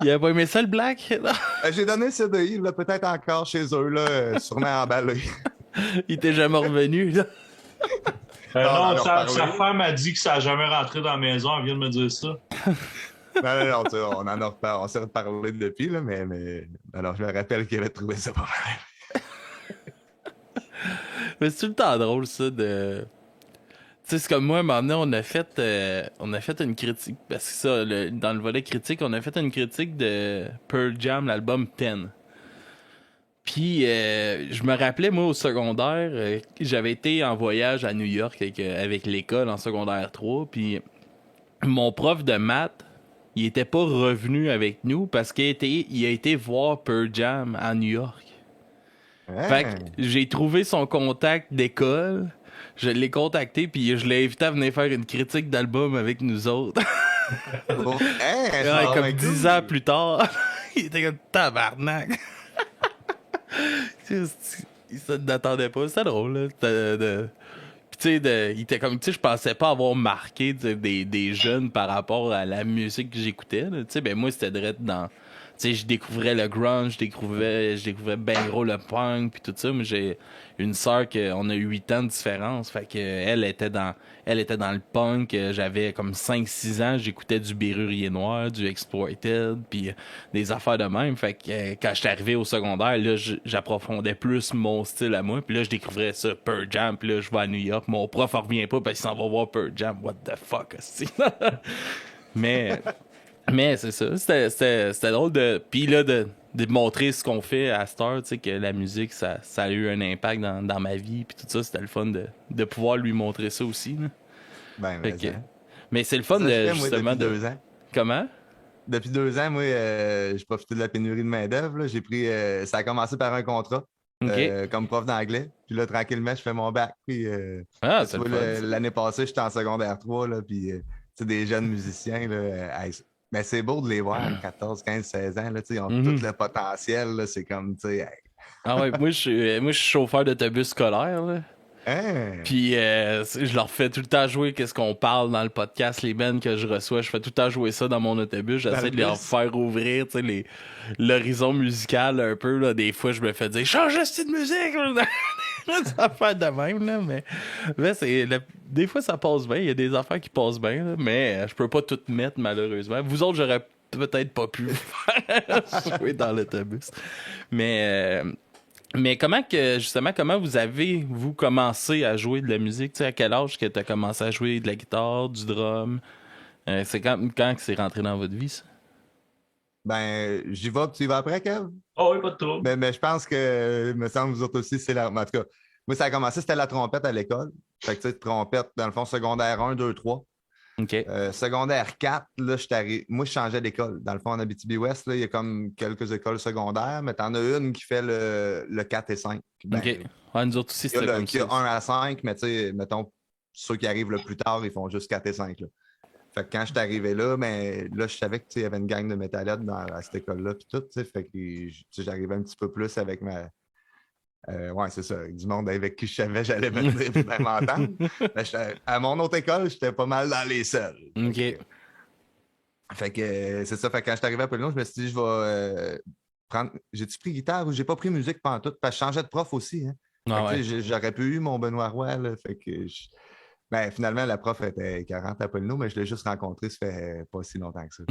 Il avait pas aimé ça, le Black? Non? J'ai donné le CDI, là, peut-être encore chez eux, là, sûrement emballé. Il était jamais revenu, là. Non, on en a sa reparlé. femme a dit que ça n'a jamais rentré dans la maison. Elle vient de me dire ça. Non, tu sais, on en a reparlé, on s'est reparlé depuis, là, mais alors, je me rappelle qu'il avait trouvé ça pas mal. Mais c'est tout le temps drôle, ça, de... Tu sais, c'est comme moi, à un moment donné, on a fait une critique, parce que ça, dans le volet critique, on a fait une critique de Pearl Jam, l'album 10. Puis, je me rappelais, moi, au secondaire, j'avais été en voyage à New York avec l'école en secondaire 3, puis mon prof de maths, il était pas revenu avec nous parce il a été voir Pearl Jam à New York. Fait que Hein? j'ai trouvé son contact d'école, je l'ai contacté, puis je l'ai invité à venir faire une critique d'album avec nous autres. Oh, hein? Ouais, Oh comme my 10 God. ans plus tard, il était comme tabarnak. Il n'attendait pas, c'était drôle, là. Puis tu sais, il était comme, tu sais, je pensais pas avoir marqué tu sais, des jeunes par rapport à la musique que j'écoutais, là. Tu sais, ben moi, c'était direct dans... Tu sais, je découvrais le grunge, je découvrais ben gros le punk, puis tout ça. Moi, j'ai une sœur on a 8 ans de différence, fait que elle était dans le punk. J'avais comme 5 6 ans, j'écoutais du Bérurier Noir, du Exploited, puis des affaires de même. Fait que quand j'étais arrivé au secondaire, là, j'approfondais plus mon style à moi. Puis là, je découvrais ça, Pearl Jam. Puis là, je vais à New York. Mon prof en revient pas parce qu'il s'en va voir Pearl Jam. What the fuck, hostie? mais, mais c'est ça. C'était drôle de. Puis là, de montrer ce qu'on fait à cette heure, tu sais, que la musique, ça a eu un impact dans ma vie. Puis tout ça, c'était le fun de pouvoir lui montrer ça aussi. Là. Ben, Fait mais, que- hein. mais c'est le fun Ça, je de fais, moi, justement depuis de. 2 ans. Comment? Depuis 2 ans, moi, j'ai profité de la pénurie de main-d'œuvre. Là. J'ai pris. Ça a commencé par un contrat OK. comme prof d'anglais. Puis là, tranquillement, je fais mon bac. Puis, Ah, tu c'est le vois, fun. Ça. l'année passée, j'étais en secondaire 3. Là, puis, tu sais, des jeunes musiciens. Là, mais c'est beau de les voir à 14, 15, 16 ans. Là, tu sais, ils ont tout Mhm. le potentiel. Là, c'est comme, tu sais, hey, Ah ouais, moi, je suis chauffeur d'autobus scolaire, là. hein? Puis je leur fais tout le temps jouer qu'est-ce qu'on parle dans le podcast, les bands que je reçois. Je fais tout le temps jouer ça dans mon autobus. Dans J'essaie le de leur bus. faire ouvrir, tu sais, l'horizon musical un peu, là. Des fois, je me fais dire « Change de style de musique! » Ça fait de même, là, mais des fois, ça passe bien. Il y a des affaires qui passent bien, là, mais je peux pas tout mettre, malheureusement. Vous autres, j'aurais peut-être pas pu faire jouer dans l'autobus. Mais... Mais comment vous avez, vous, commencé à jouer de la musique? Tu sais, à quel âge que tu as commencé à jouer de la guitare, du drum? C'est quand que c'est rentré dans votre vie, ça? Ben, j'y vais, puis tu y vas après, Kev? Oh oui, pas de trouble. Mais je pense que, me semble, vous autres aussi, c'est la. En tout cas, moi, ça a commencé, c'était la trompette à l'école. Fait que, tu sais, trompette, dans le fond, secondaire 1, 2, 3. OK. Secondaire 4, là, moi, je changeais d'école. Dans le fond, en Abitibi-Ouest, là, il y a comme quelques écoles secondaires, mais t'en as une qui fait le 4 et 5. Ben, OK. Ouais, nous autres aussi, il y a, c'était comme qui a ça. 1 à 5, mais tu sais, mettons, ceux qui arrivent le plus tard, ils font juste 4 et 5. Là. Fait que quand je suis arrivé là, mais là, je savais qu'il y avait une gang de métallettes à cette école-là, puis tout, tu sais, fait que tu sais, j'arrivais un petit peu plus avec Ouais, c'est ça. Du monde avec qui je savais j'allais venir et bien m'entendre. À mon autre école, j'étais pas mal dans les seuls. OK. Fait que c'est ça. Fait que quand je suis arrivé à Polynon, je me suis dit, je vais prendre. J'ai-tu pris guitare ou j'ai pas pris musique pendant tout? Parce que je changeais de prof aussi. Hein? Ah Fait que, ouais. j'aurais pu eu mon Benoît Roy. Là, fait que ben, finalement, la prof était 40 à Polynon, mais je l'ai juste rencontré, ça fait pas si longtemps que ça.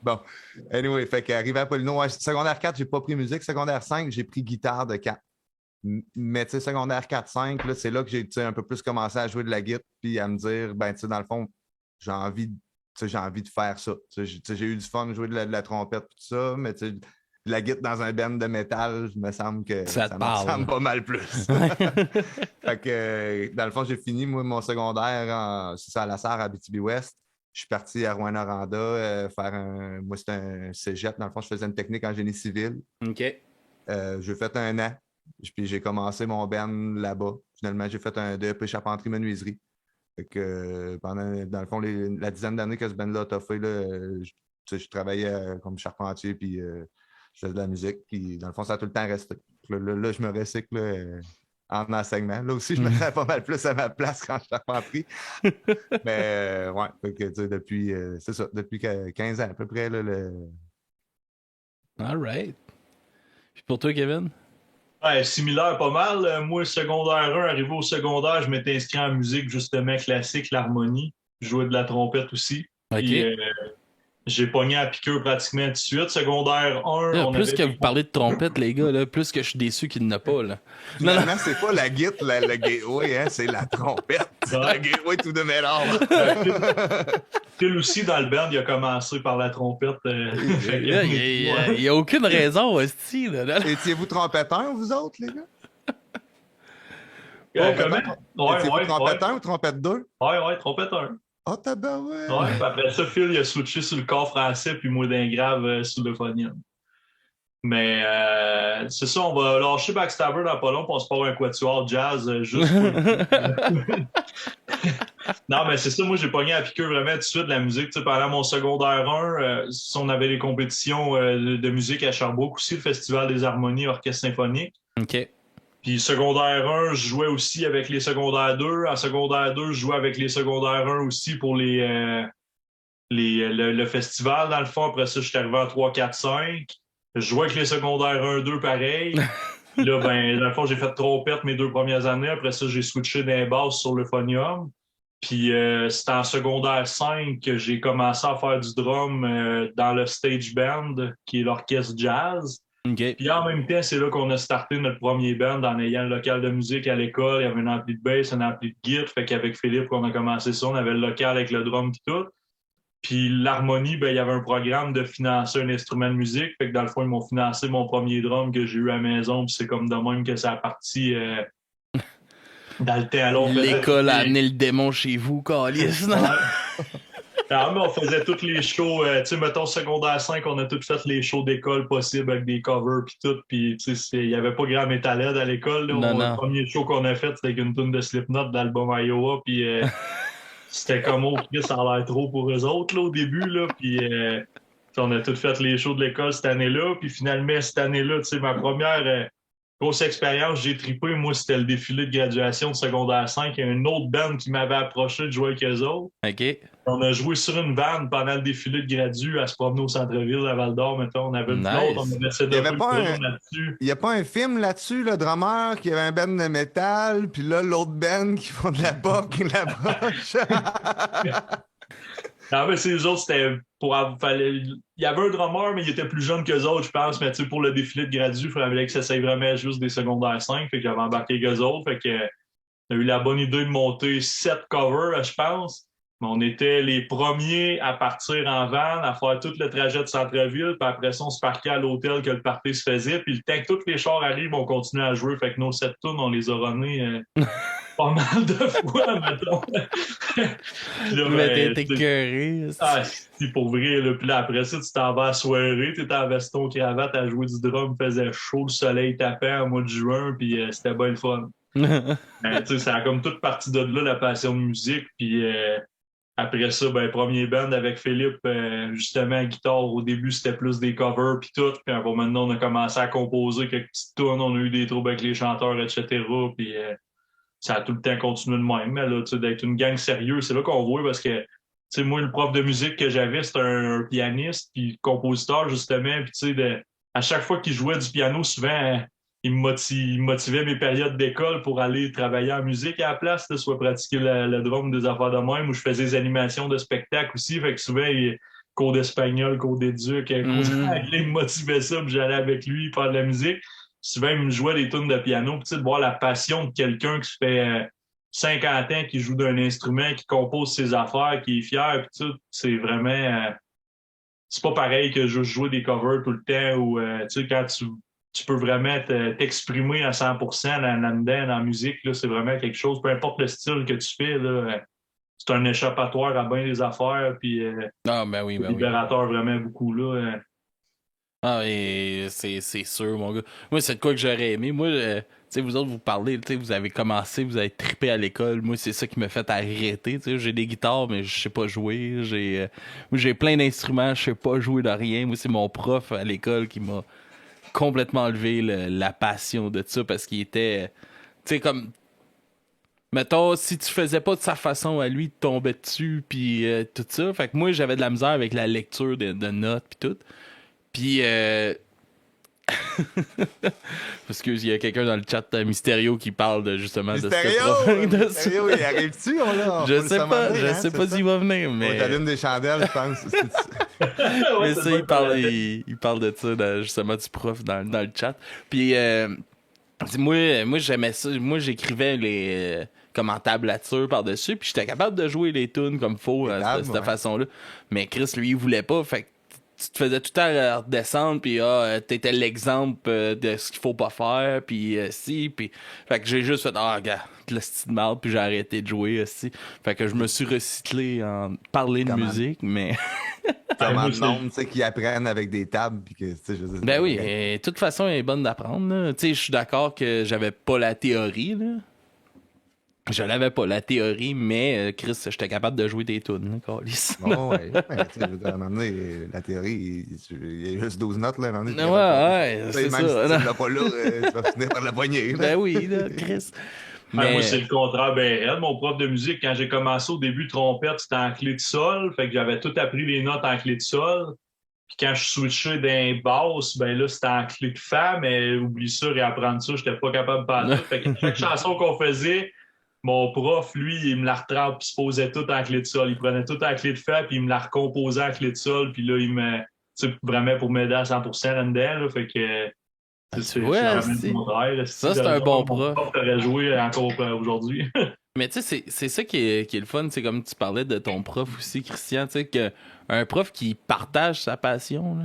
Bon, anyway, fait qu'arrivé à Polynon, ouais, secondaire 4, j'ai pas pris musique. Secondaire 5, j'ai pris guitare de 4. Mais tu sais, secondaire 4-5, là, c'est là que j'ai un peu plus commencé à jouer de la guitare puis à me dire, ben, tu sais, dans le fond, j'ai envie, j'ai envie de faire ça. J'ai eu du fun de jouer de la trompette tout ça, mais tu sais, la guitare dans un band de métal, il me semble que Ça te parle. me ressemble pas mal plus. Fait que, dans le fond, j'ai fini, moi, mon secondaire c'est ça, à la Sarre, à Abitibi-Ouest. Je suis parti à Rouyn-Noranda faire moi, c'était un cégep. Dans le fond, je faisais une technique en génie civil. OK. J'ai fait 1 an. Puis j'ai commencé mon band là-bas. Finalement, j'ai fait un DEP charpenterie-menuiserie. Fait que pendant, dans le fond, la dizaine d'années que ce band-là a fait, je travaillais comme charpentier, puis je faisais de la musique. Puis dans le fond, ça a tout le temps resté. Là, je me recycle en enseignement. Là aussi, je me sens pas mal plus à ma place quand je charpenterie. Mais ouais, fait que, depuis, c'est ça, depuis 15 ans à peu près. Là, All right. Puis pour toi, Kevin? Ouais, similaire pas mal. Moi, secondaire 1, arrivé au secondaire, je m'étais inscrit en musique justement classique, l'harmonie. Je jouais de la trompette aussi. OK. Puis, j'ai pogné à piqûre pratiquement tout de suite. Secondaire 1, Là, on plus avait... que vous parlez de trompette, les gars, là, plus que je suis déçu qu'il n'y en a pas. Là. Finalement, c'est pas la guitare, le gateway, hein, c'est la trompette. C'est la gateway to the metal. Phil aussi, dans le band, il a commencé par la trompette. Il n'y a aucune raison, hostie. Étiez-vous trompetteur, vous autres, les gars? Comment? Étiez-vous trompetteur ou trompette 2? Ouais, trompette 1. Oh, tabarouette! Ouais, puis après ça, Phil, il a switché sur le corps français, puis moi d'un grave sur le phonium. Mais c'est ça, on va lâcher Backstabber dans pas long, puis on se part un quatuor jazz juste pour Non, mais c'est ça, moi j'ai pogné à piquer vraiment tout de suite de la musique. Tu sais, pendant mon secondaire 1, on avait des compétitions de musique à Sherbrooke aussi, le Festival des harmonies Orchestre symphonique. OK. Puis secondaire 1, je jouais aussi avec les secondaires 2. En secondaire 2, je jouais avec les secondaires 1 aussi pour le festival, dans le fond. Après ça, je suis arrivé en 3, 4, 5. Je jouais avec les secondaires 1, 2, pareil. Là, ben, dans le fond, j'ai fait trompette mes 2 premières années. Après ça, j'ai switché d'un basse sur le phonium. Puis c'était en secondaire 5 que j'ai commencé à faire du drum dans le stage band, qui est l'orchestre jazz. OK. Puis en même temps, c'est là qu'on a starté notre premier band en ayant le local de musique à l'école. Il y avait un ampli de bass, un ampli de guitare. Fait qu'avec Philippe, on a commencé ça. On avait le local avec le drum et tout. Puis l'harmonie, ben, il y avait un programme de financer un instrument de musique. Fait que dans le fond, ils m'ont financé mon premier drum que j'ai eu à la maison. Puis c'est comme de même que ça a parti dans le temps. Alors, l'école a amené le démon chez vous, Calice. Non, mais on faisait tous les shows, tu sais, mettons secondaire 5, on a tous fait les shows d'école possibles avec des covers puis tout, puis tu sais, il n'y avait pas grand Metalhead à l'école. Le premier show qu'on a fait, c'était avec une tune de Slipknot de l'album Iowa, puis c'était comme au Chris, ça a l'air trop pour eux autres là, au début, là, puis on a tous fait les shows de l'école cette année-là, puis finalement, cette année-là, tu sais, ma première grosse expérience, j'ai trippé. Moi, c'était le défilé de graduation de secondaire 5. Il y a une autre band qui m'avait approché de jouer avec eux autres. OK. On a joué sur une vanne pendant le défilé de gradu à se promener au centre-ville à Val-d'Or. Mettons, on avait une flotte, on avait essayé de là-dessus. Il n'y a pas un film là-dessus, le drummer qui avait un band de métal, puis là, l'autre band qui font de la pop qui l'approche. Non, mais les autres, c'était pour. Il y avait un drummer, mais il était plus jeune qu'eux autres, je pense. Mais pour le défilé de gradu, il fallait que ça s'aille vraiment juste des secondaires 5. Fait que j'avais embarqué avec eux autres. Fait que on a eu la bonne idée de monter 7 covers, je pense. Mais on était les premiers à partir en van, à faire tout le trajet de centre-ville. Puis après ça, on se parquait à l'hôtel que le party se faisait. Puis le temps que tous les chars arrivent, on continue à jouer. Fait que nos 7 tunes, on les a runnés pas mal de fois, mettons. Mais t'es écœuré. Si pour vrai. Là. Puis là, après ça, tu t'en vas à la soirée, t'étais en veston cravate à jouer du drum, faisait chaud, le soleil tapait en mois de juin, puis c'était bien le fun. Ça a comme toute partie de là, la passion de musique. Puis Après ça, ben, premier band avec Philippe, justement, à guitare, au début, c'était plus des covers puis tout. Puis maintenant, on a commencé à composer quelques petites tunes, on a eu des troubles avec les chanteurs, etc. Puis ça a tout le temps continué de même. Mais là, tu sais, d'être une gang sérieuse, c'est là qu'on voit parce que, tu sais, moi, le prof de musique que j'avais, c'était un pianiste puis compositeur, justement. Puis, tu sais, à chaque fois qu'il jouait du piano, souvent, il me motivait mes périodes d'école pour aller travailler en musique à la place, là, soit pratiquer le drum, des affaires de même, où je faisais des animations de spectacle aussi. Fait que souvent, cours d'espagnol, cours d'éduc, cours d'anglais, il me motivait ça, puis j'allais avec lui faire de la musique. Souvent, il me jouait des tunes de piano. Puis, tu sais, de voir la passion de quelqu'un qui se fait 50 ans, qui joue d'un instrument, qui compose ses affaires, qui est fier, puis tout, c'est vraiment... c'est pas pareil que juste jouer des covers tout le temps ou, tu sais, quand tu peux vraiment t'exprimer à 100% là-dedans, dans la musique, là, c'est vraiment quelque chose, peu importe le style que tu fais, là, c'est un échappatoire à bien des affaires, puis libérateur vraiment beaucoup, là. Ah, et c'est sûr, mon gars. Moi, c'est de quoi que j'aurais aimé. Moi, tu sais, vous autres, vous parlez, tu sais, vous avez commencé, vous avez trippé à l'école. Moi, c'est ça qui m'a fait arrêter, tu sais. J'ai des guitares, mais je sais pas jouer. J'ai plein d'instruments, je sais pas jouer de rien. Moi, c'est mon prof à l'école qui m'a complètement enlevé la passion de ça parce qu'il était, tu sais, comme, mettons, si tu faisais pas de sa façon à lui, tu tombais dessus, puis tout ça. Fait que moi, j'avais de la misère avec la lecture de notes, puis tout. Puis, parce qu'il y a quelqu'un dans le chat Mysterio qui parle de justement Mysterio, de Mysterio, il arrive-tu, je sais pas s'il va venir, mais... On t'allume des chandelles, je pense. Mais ça, il parle de ça, justement, du prof dans le chat. Puis, moi, j'aimais ça. Moi, j'écrivais les... comme en tablature par-dessus, puis j'étais capable de jouer les tunes comme faut, de cette façon-là. Mais Chris, lui, il voulait pas, fait que tu te faisais tout le temps redescendre, puis t'étais l'exemple de ce qu'il faut pas faire, puis puis fait que j'ai juste fait regarde, le style de merde, puis j'ai arrêté de jouer aussi. Fait que je me suis recyclé en parler de musique, mais comment le monde, tu sais, qui apprennent avec des tables, puis que, tu sais, je veux dire, ben oui, de toute façon, elle est bonne d'apprendre. Tu sais, je suis d'accord que j'avais pas la théorie, là. Je l'avais pas, la théorie, mais Chris, j'étais capable de jouer des tunes, câlisse. Oh, ouais. Ben, tu sais, à un moment donné, la théorie, il y a juste 12 notes, là. À un moment donné, c'est même ça. Si tu l'as pas là, tu vas finir par la poignée. Ben oui, là, Chris. Mais... moi, c'est le contraire. Ben, mon prof de musique, quand j'ai commencé au début, trompette, c'était en clé de sol. Fait que j'avais tout appris les notes en clé de sol. Puis quand je switchais d'un basse, ben là, c'était en clé de fa, mais oublie ça, réapprendre ça, j'étais pas capable de parler. Fait que chaque chanson qu'on faisait, mon prof, lui, il me la retrape puis il se posait tout en clé de sol. Il prenait tout en clé de fa puis il me la recomposait en clé de sol. Puis là, il me... Tu sais, vraiment pour m'aider à 100% là-dedans. Là, fait que... ça, c'est un bon prof. Tu aurais joué encore aujourd'hui. Mais tu sais, c'est ça qui est le fun. C'est comme tu parlais de ton prof aussi, Christian. Tu sais, un prof qui partage sa passion, là.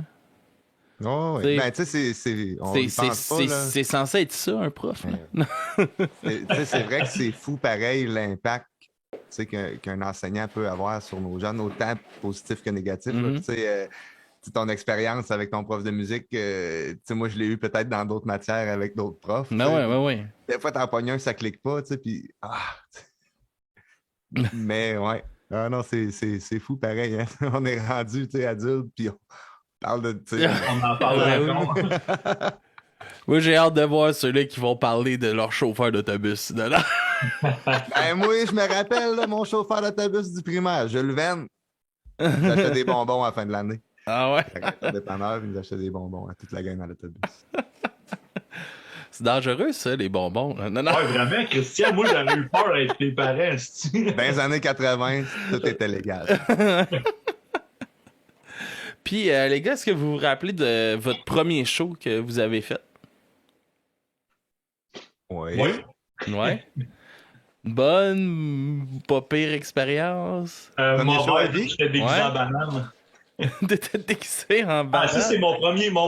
Oh, oui. Ben, tu sais, c'est censé être ça, un prof. C'est vrai que c'est fou, pareil, l'impact qu'un enseignant peut avoir sur nos jeunes, autant positif que négatif. Tu sais, ton expérience avec ton prof de musique, moi, je l'ai eu peut-être dans d'autres matières avec d'autres profs. Ouais. Des fois, t'en pognes un, ça clique pas, tu sais, puis... Mais, ouais. Ah non, c'est fou, pareil. Hein? On est rendu, tu sais, adulte, puis... parle de, on en parle encore. Moi, j'ai hâte de voir ceux-là qui vont parler de leur chauffeur d'autobus. Ben, moi, je me rappelle, là, mon chauffeur d'autobus du primaire, Jules Verne. Il nous achetait des bonbons à la fin de l'année. Ah ouais? Le dépanneur, il nous achetait des bonbons à toute la gang dans l'autobus. C'est dangereux, ça, les bonbons. Non. Ouais, vraiment, Christian, moi, j'aurais eu peur d'être tes parents. Dans les années 80, tout était légal. Puis, les gars, est-ce que vous vous rappelez de votre premier show que vous avez fait? Oui. Ouais. Bonne, pas pire expérience? J'étais déguisé en banane. T'étais déguisé en banane? Ah, ça, c'est mon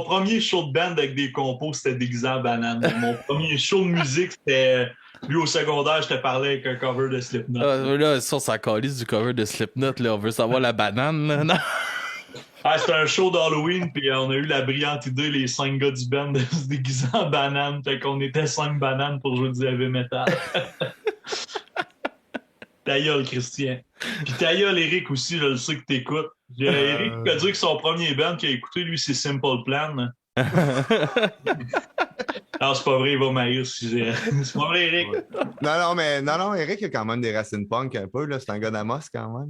premier show de band avec des compos, c'était déguisé en banane. Mon premier show de musique, c'était... Lui, au secondaire, je te parlais avec un cover de Slipknot. Là, ça, on s'en calisse du cover de Slipknot, là. On veut savoir la banane, là. Non? C'était un show d'Halloween, puis on a eu la brillante idée, les 5 gars du band, de se déguiser en banane. Fait qu'on était 5 bananes pour jouer du heavy metal. Ta gueule, Christian. Puis ta gueule, Eric aussi, je le sais que t'écoutes. Eric a dit que son premier band qu'il a écouté, lui, c'est Simple Plan. Non, c'est pas vrai, il va m'haïr si j'ai. C'est pas vrai, Eric. Ouais. Non, Eric a quand même des racines punk un peu, là. C'est un gars d'Amos quand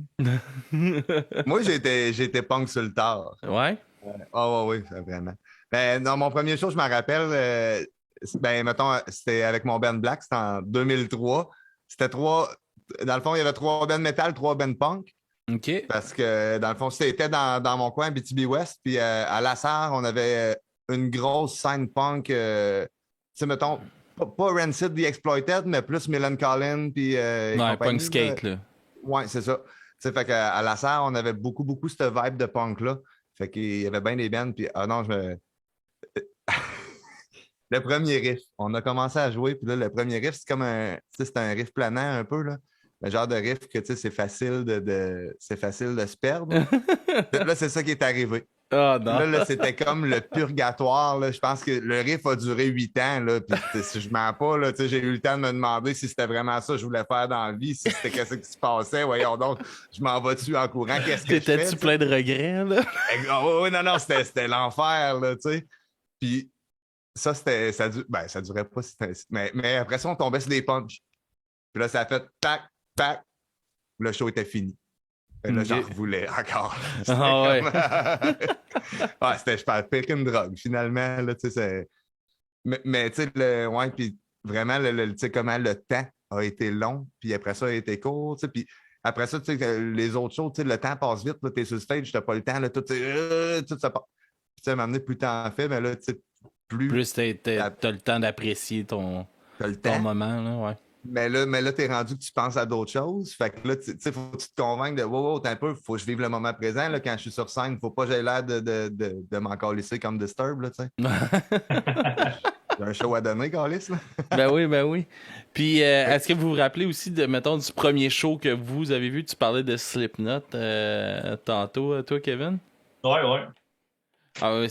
même. Moi, j'ai été punk sur le tard. Ouais? Ah oui, vraiment. Ben, dans mon premier show, je me rappelle, mettons, c'était avec mon band Black, c'était en 2003. C'était dans le fond, il y avait 3 bands metal, 3 bands punk. OK. Parce que, dans le fond, c'était dans mon coin, BTB-West. Puis à Lassar, on avait une grosse scène punk. Tu sais, mettons, pas Rancid The Exploited, mais plus Millen Collin. Puis, ouais, punk skate, là. Ouais, c'est ça. Tu sais, fait qu'à Lassar, on avait beaucoup cette vibe de punk-là. Fait qu'il y avait bien des bands. Puis, le premier riff, on a commencé à jouer. Puis là, le premier riff, c'est comme c'est un riff planant un peu, là. Le genre de riff que, tu sais, c'est facile de se perdre. Là, c'est ça qui est arrivé. Oh, non. Là, c'était comme le purgatoire. Là. Je pense que le riff a duré 8 ans. Là, puis, si je mens pas, là, j'ai eu le temps de me demander si c'était vraiment ça que je voulais faire dans la vie, si c'était qu'est-ce qui se passait. Voyons donc, je m'en vais-tu en courant. Qu'est-ce que je fais? T'étais-tu plein de regrets, là? Oui, non, c'était l'enfer, là, tu sais. Puis ça, ça durait pas. Mais après ça, on tombait sur des punchs. Puis là, ça a fait tac, tac. Le show était fini. Là, j'en voulais encore. Ah ouais. Ouais, c'était, je parle, pire qu'une drogue, finalement. Là, mais tu sais, ouais, puis vraiment, tu sais, comment le temps a été long, puis après ça, il a été court, tu sais, puis après ça, tu sais, les autres choses, tu sais, le temps passe vite, tu es sur le stage, tu n'as pas le temps, là, tout ça passe. Tu sais, m'amener plus le temps fait, mais là, tu sais, plus t'as le temps d'apprécier ton moment, là, ouais. Mais là, t'es rendu que tu penses à d'autres choses. Fait que là, tu sais, faut que tu te convainques de wow, t'es un peu, faut que je vive le moment présent. Là, quand je suis sur scène, faut pas que j'aie l'air de m'en calisser comme Disturb, là, tu sais. J'ai un show à donner, Calis, là. Ben oui. Puis, est-ce que vous vous rappelez aussi mettons, du premier show que vous avez vu? Tu parlais de Slipknot tantôt, toi, Kevin? Ouais. Ah oui,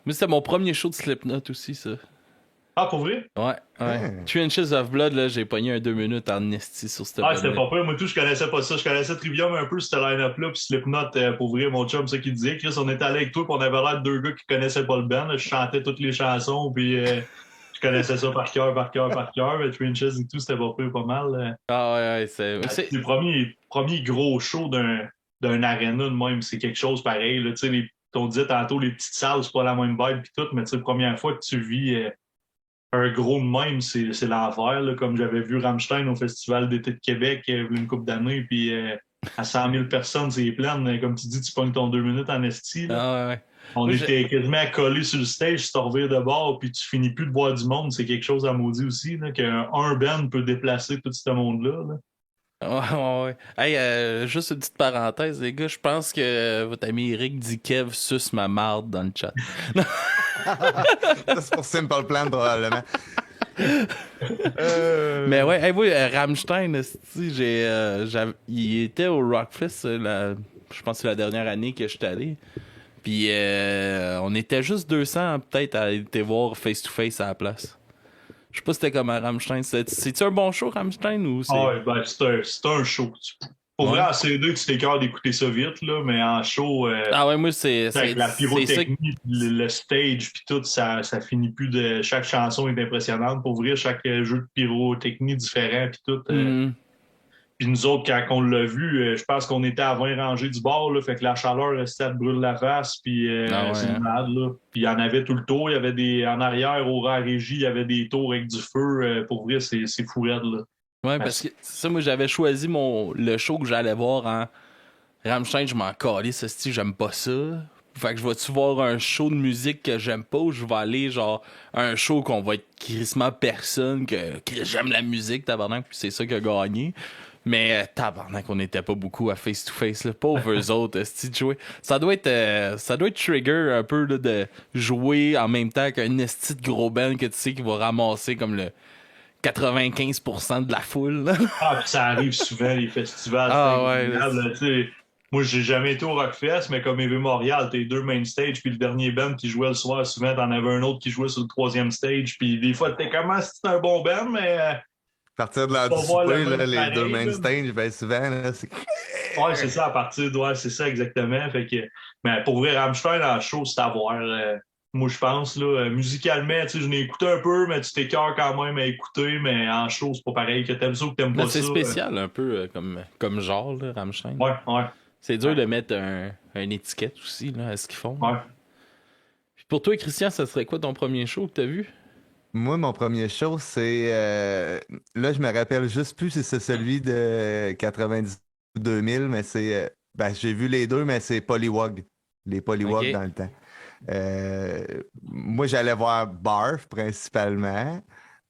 mais c'était mon premier show de Slipknot aussi, ça. Ah, pour vrai? Ouais. 3 Inches of Blood, là, j'ai pogné un 2 minutes en esti sur cette c'était pas peur. Moi, je connaissais pas ça. Je connaissais Trivium un peu, c'était line-up-là, puis Slipknot, pour vrai, mon chum, ça qu'il disait. Chris, on était allé avec toi, puis on avait l'air de 2 gars qui connaissaient pas le band. Je chantais toutes les chansons, puis je connaissais ça par cœur. Mais 3 Inches et tout, c'était pas mal. Ah ouais, c'est le premier gros show d'un aréna de même, c'est quelque chose pareil. Tu sais, on disait tantôt, les petites salles, c'est pas la même vibe, puis tout, mais tu sais, la première fois que tu vis un gros de même, c'est l'enfer. Là, comme j'avais vu Rammstein au Festival d'été de Québec il y a une couple d'années, puis à 100 000 personnes, c'est plein. Comme tu dis, tu pognes ton 2 minutes en esti. Ah ouais. On était quasiment collés sur le stage, si tu reviens de bord, puis tu finis plus de voir du monde. C'est quelque chose à maudit aussi, là, qu'un band peut déplacer tout ce monde-là. Là. Ouais. Hey, juste une petite parenthèse, les gars. Je pense que votre ami Eric dit Kev suce ma marde dans le chat. Ça, c'est pour Simple Plan, probablement. Mais ouais, hey, oui, Rammstein, il était au Rockfest, je pense que c'est la dernière année que je suis allé. Puis on était juste 200 peut-être à aller voir face-to-face à la place. Je sais pas si c'était comme à Rammstein. C'est-tu un bon show, Rammstein, ou c'est... Ah ouais, ben c'est un show. Pour vrai, en CD, tu t'écœures d'écouter ça vite, là, mais en show... ah ouais, moi, c'est avec la pyrotechnie, le stage, puis tout, ça finit plus de... Chaque chanson est impressionnante. Pour vrai, chaque jeu de pyrotechnie différent, puis tout... Puis nous autres, quand on l'a vu, je pense qu'on était à 20 rangées du bord, là, fait que la chaleur restait à te brûler la face, puis c'est malade, là. Puis il y en avait tout le tour, il y avait en arrière, au rang régie, il y avait des tours avec du feu. Pour vrai, c'est fou raide, là. Ouais, parce que ça, moi, j'avais choisi le show que j'allais voir en Rammstein, je m'en calais, ce style, j'aime pas ça. Fait que je vais-tu voir un show de musique que j'aime pas ou je vais aller, genre, à un show qu'on va être crissement personne, que j'aime la musique, tabarnak, puis c'est ça qui a gagné. Mais tabarnak, on n'était pas beaucoup à face-to-face, là. Pauvres eux autres, esti de jouer. Ça doit être trigger un peu là, de jouer en même temps qu'un esti de gros band que tu sais qui va ramasser comme le 95% de la foule. Là. Ah, puis ça arrive souvent, les festivals. Moi, j'ai jamais été au Rockfest, mais comme EV Montréal, t'es 2 main stage, puis le dernier band qui jouait le soir, souvent, t'en avais un autre qui jouait sur le 3e stage, puis des fois, t'es comment si c'est un bon band, mais partir de l'heure Pas du voir le souper, même les deux pareil, main là. stage, ben souvent, là, c'est... Ouais, c'est ça, à partir de. Ouais, c'est ça, exactement. Fait que, mais pour vrai, Rammstein en show, c'est à voir. Moi, je pense, là, musicalement, tu sais, je l'ai écouté un peu, mais tu t'écœures quand même à écouter, mais en show, c'est pas pareil. Que t'aimes ça ou que t'aimes Là, pas c'est ça. spécial un peu comme genre, là, Rammstein. Ouais, ouais, C'est dur ouais. de mettre une étiquette aussi là, à ce qu'ils font. Ouais. Puis pour toi, Christian, ça serait quoi ton premier show que t'as vu? Moi, mon premier show, c'est... là, je me rappelle juste plus si c'est celui de 90 ou 2000, mais c'est... ben, j'ai vu les deux, mais c'est Polywog. Les Polywog Ok. dans le temps. Euh, Moi, j'allais voir Barf principalement,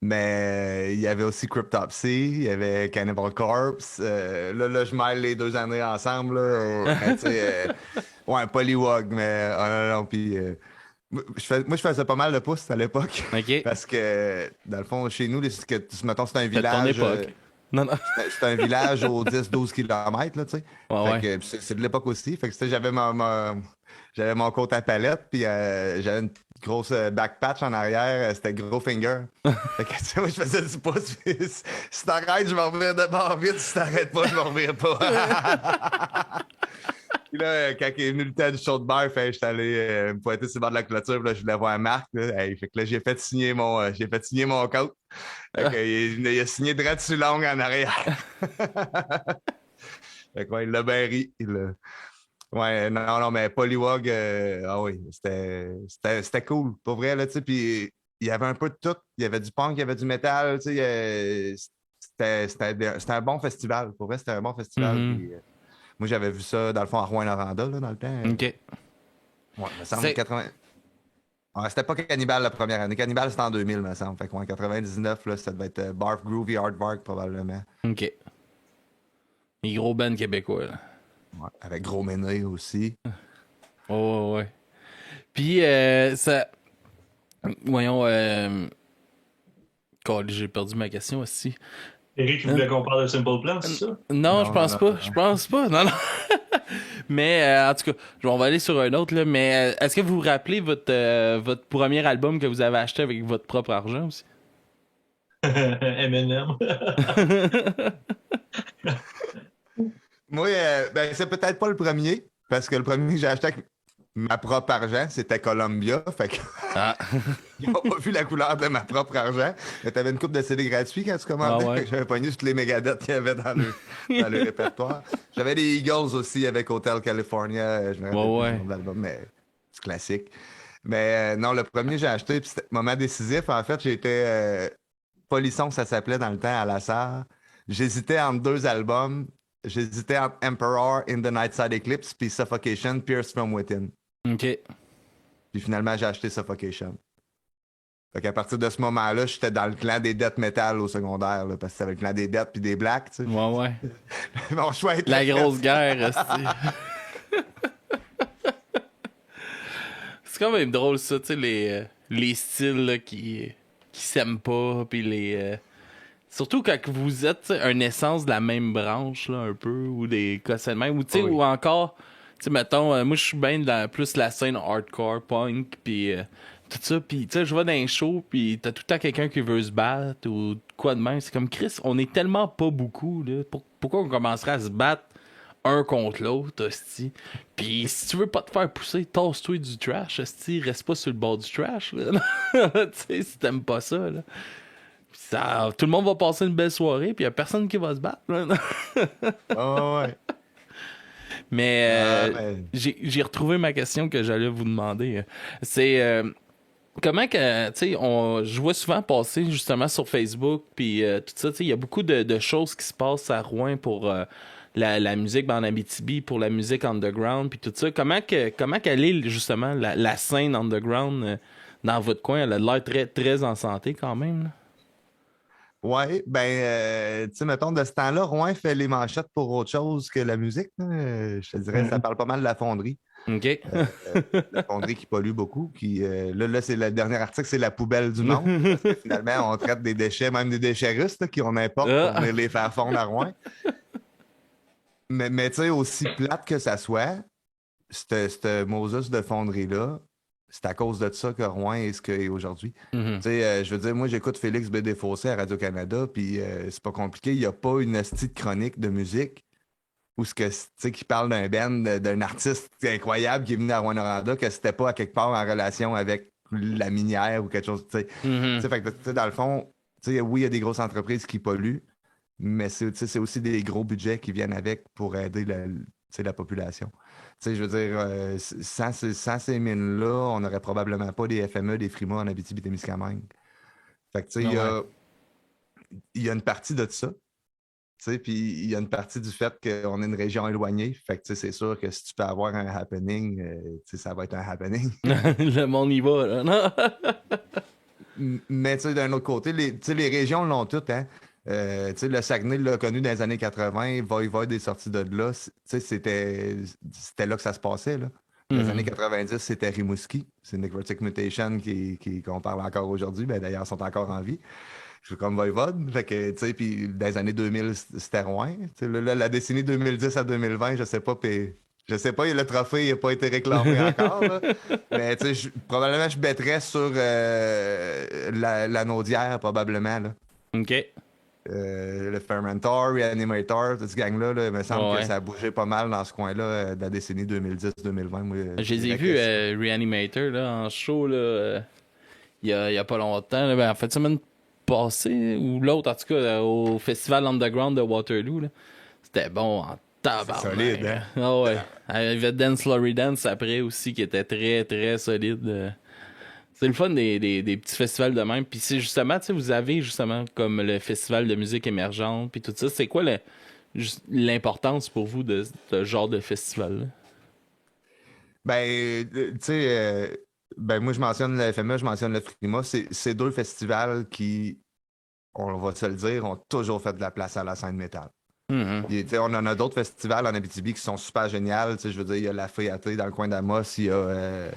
mais il y avait aussi Cryptopsy, il y avait Cannibal Corpse. Là, je mêle les deux années ensemble. Là, mais, tu sais, ouais, Polywog, mais oh, non, non, puis moi, je faisais pas mal de pouces à l'époque Ok. parce que, dans le fond, chez nous, mettons, c'est un C'était de ton village. époque. Non, non. C'est un village aux 10-12 km, là, tu sais. Ouais, Fait ouais. que c'est de l'époque aussi. Fait que tu sais, j'avais mon côte à palette, puis j'avais une grosse back patch en arrière, c'était gros finger. Fait que tu sais, moi, je faisais du pouce, puis si t'arrêtes, je m'en reviens d'abord vite, si t'arrêtes pas, je m'en reviens pas. Puis là, quand il est venu le temps du show de bar, j'étais allé me pointer sur le bord de la clôture, puis là, je voulais voir Marc. Là. Hey, fait que là, j'ai fait signer mon code. Fait que, il a signé droit dessus longue en arrière. Fait que, ouais, il l'a bien ri. Ouais, non, non, mais Polywog, ah oui, c'était cool. Pour vrai, là, tu sais, puis il y avait un peu de tout. Il y avait du punk, il y avait du métal, tu sais. C'était un bon festival. Pour vrai, c'était un bon festival. Mhm. Puis, moi, j'avais vu ça, dans le fond, à Rouyn-Noranda, là, dans le temps. Ok. Ouais, me semble C'est- 80. Ouais, c'était pas Cannibal la première année. Cannibal, c'était en 2000, me semble. Fait qu'en 99, là, ça devait être Barf Groovy Hardvark, probablement. Ok. Les gros bands québécois, là. Ouais, avec Gros Méné aussi. Oh, ouais, ouais. Puis, ça. Voyons, j'ai perdu ma question aussi. Eric, il voulait qu'on parle de Simple Plan, c'est ça? Non, Non, je pense non, pas. non. Je pense pas. Non, non. Mais en tout cas, on va aller sur un autre. Là, mais est-ce que vous vous rappelez votre premier album que vous avez acheté avec votre propre argent aussi? M&M. Moi, ben, c'est peut-être pas le premier, parce que le premier que j'ai acheté avec ma propre argent, c'était Columbia. Fait que Ah. ils n'ont pas vu la couleur de ma propre argent. Mais t'avais une coupe de CD gratuit quand tu commandais. Ah ouais. Fait que j'avais pogné toutes les Megadeth qu'il y avait dans le répertoire. J'avais des Eagles aussi avec Hotel California. Je me rappelle Ouais, plus ouais. du nom de l'album, mais c'est classique. Mais non, le premier que j'ai acheté, puis c'était moment décisif. En fait, j'étais Polisson, ça s'appelait dans le temps à la salle. J'hésitais entre deux albums. J'hésitais entre Emperor in the Nightside Eclipse puis Suffocation, Pierce from Within. Ok. Puis finalement, j'ai acheté Suffocation. Fait qu'à partir de ce moment-là, j'étais dans le clan des death metal au secondaire, là, parce que c'était le clan des death puis des blacks, tu sais. Ouais, ouais. Mon choix était La fait. grosse guerre, hostie. C'est quand même drôle, ça, tu sais, les styles là, qui s'aiment pas, puis surtout quand vous êtes tu sais, une essence de la même branche, là, un peu, ou des cossins de même, ou tu sais, Oui. ou encore, tu sais, mettons, moi je suis bien plus la scène hardcore, punk, puis tout ça, puis tu sais, je vais dans un show, puis t'as tout le temps quelqu'un qui veut se battre, ou quoi de même, c'est comme, Chris, on est tellement pas beaucoup, là, pourquoi on commencerait à se battre un contre l'autre, hostie. Puis si tu veux pas te faire pousser, tasse-toi du trash, hostie, reste pas sur le bord du trash, là. Tu sais, si t'aimes pas ça, là. Tout le monde va passer une belle soirée, puis y a personne qui va se battre, là. Ah ouais. Mais mais- j'ai retrouvé ma question que j'allais vous demander. C'est comment que, tu sais, je vois souvent passer justement sur Facebook, puis tout ça, tu sais, il y a beaucoup de choses qui se passent à Rouen pour la musique en Abitibi, pour la musique underground, puis tout ça. Comment qu'elle est justement la scène underground dans votre coin? Elle a l'air très, très en santé quand même, là. Ouais, ben, tu sais, mettons, de ce temps-là, Rouen fait les manchettes pour autre chose que la musique, là. Je te dirais, ça parle pas mal de la fonderie. OK. La fonderie qui pollue beaucoup, là, c'est le dernier article, c'est la poubelle du monde. Parce que finalement, on traite des déchets, même des déchets russes, là, qu'on importe pour venir les faire fondre à Rouen. Mais tu sais, aussi plate que ça soit, cette Moses de fonderie-là, c'est à cause de ça que Rouen est ce qu'il est aujourd'hui. Mhm. Tu sais, je veux dire, moi, j'écoute Félix Bédé-Fossé à Radio-Canada, puis c'est pas compliqué. Il n'y a pas une hostie de chronique de musique où ce que, tu sais, qui parle d'un band, d'un artiste incroyable qui est venu à Rouen-Noranda, que c'était pas à quelque part en relation avec la minière ou quelque chose, tu sais. Mhm. Tu sais, fait que, tu sais, dans le fond, tu sais, oui, il y a des grosses entreprises qui polluent, mais c'est aussi des gros budgets qui viennent avec pour aider la population. Tu sais, je veux dire, sans ces mines-là, on n'aurait probablement pas des FME, des Frima en Abitibi-Témiscamingue. Fait que, tu sais, Ah ouais. il y a une partie de ça. Tu sais, puis il y a une partie du fait qu'on est une région éloignée. Fait que, tu sais, c'est sûr que si tu peux avoir un happening, tu sais, ça va être un happening. Le monde y va, là. Non? Mais tu sais, d'un autre côté, tu sais, les régions l'ont toutes, hein. Tu sais, le Saguenay l'a connu dans les années 80, Voivode est sorti de là. Tu sais, c'était là que ça se passait, là. Dans les années 90, c'était Rimouski. C'est Necrotic Mutation qu'on parle encore aujourd'hui. Ben, d'ailleurs, ils sont encore en vie. Je suis comme Voivode. Fait que, tu sais, puis dans les années 2000, c'était Rouen. Tu sais, là, la décennie 2010 à 2020, je sais pas, je sais pas, le trophée n'a pas été réclamé encore, là. Mais tu sais, probablement, je mettrais sur la Naudière, probablement, là. OK. Le Fermentor, Reanimator, toute ce gang-là, là, il me semble que ça a bougé pas mal dans ce coin-là de la décennie 2010-2020. Moi, je les ai vus, Reanimator, là, en show, là, il y a pas longtemps. Là, ben, en fait, semaine passée, ou l'autre, en tout cas, au Festival Underground de Waterloo. Là. C'était bon en tabarnak. C'est solide, hein? Ah ouais. Il y avait Dance Lory Dance après aussi, qui était très, très solide. C'est le fun des petits festivals de même. Puis c'est justement, tu sais, vous avez justement comme le festival de musique émergente, puis tout ça. C'est quoi l'importance pour vous de ce genre de festival-là? Ben, tu sais, ben, moi, je mentionne le FME, je mentionne le Frima. C'est deux festivals qui, on va se le dire, ont toujours fait de la place à la scène métal. Mm-hmm. On en a d'autres festivals en Abitibi qui sont super géniaux. Je veux dire, il y a la FEAT dans le coin d'Amos, il y a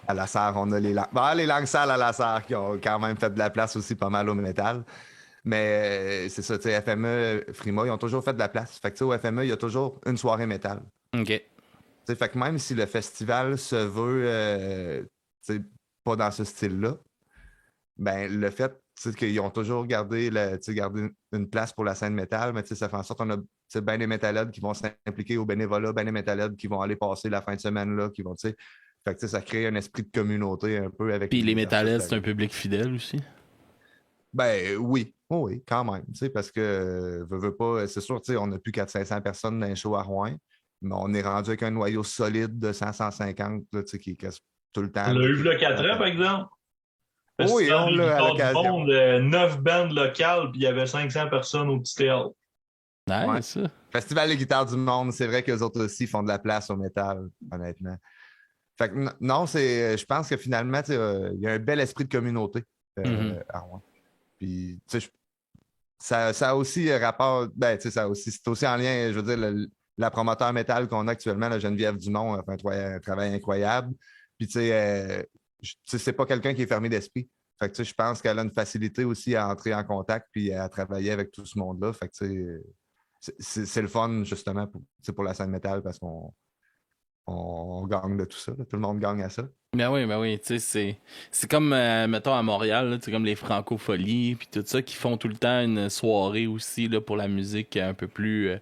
à la Sarre, on a les langues sales à la Sarre qui ont quand même fait de la place aussi pas mal au métal. Mais c'est ça, tu sais, FME, Frima, ils ont toujours fait de la place. Fait que tu sais, au FME, il y a toujours une soirée métal. OK. T'sais, fait que même si le festival se veut pas dans ce style-là, ben le fait qu'ils ont toujours gardé une place pour la scène métal, mais ça fait en sorte qu'on a bien des métalheads qui vont s'impliquer au bénévolat, bien des métalheads qui vont aller passer la fin de semaine là, qui vont, fait que ça crée un esprit de communauté un peu avec. Puis les métalheads, c'est un public fidèle aussi. Ben oui, oh, oui, quand même, parce que veux pas, c'est sûr, on n'a plus 400-500 personnes dans un show à Rouen. Mais on est rendu avec un noyau solide de 100-150 là, qui casse tout le temps. On l'a eu le 4 ans, par exemple. Oui, on l'a à l'occasion. 9 bandes locales, puis il y avait 500 personnes au petit théâtre. Ouais, ça. Festival des guitares du monde, c'est vrai qu'eux autres aussi font de la place au métal, honnêtement. Fait que non, je pense que finalement, il y a un bel esprit de communauté à Rouen. Puis, ça a aussi rapport, c'est aussi en lien, je veux dire, la promoteur métal qu'on a actuellement, la Geneviève Dumont, a fait un travail incroyable. Puis, c'est pas quelqu'un qui est fermé d'esprit. Fait que, je pense qu'elle a une facilité aussi à entrer en contact puis à travailler avec tout ce monde-là. Fait que, c'est le fun, justement, pour la scène métal parce qu'on gagne de tout ça. Là. Tout le monde gagne à ça. Ben oui, tu sais, c'est comme, mettons, à Montréal, c'est comme les Francopholies, puis tout ça, qui font tout le temps une soirée aussi, là, pour la musique un peu plus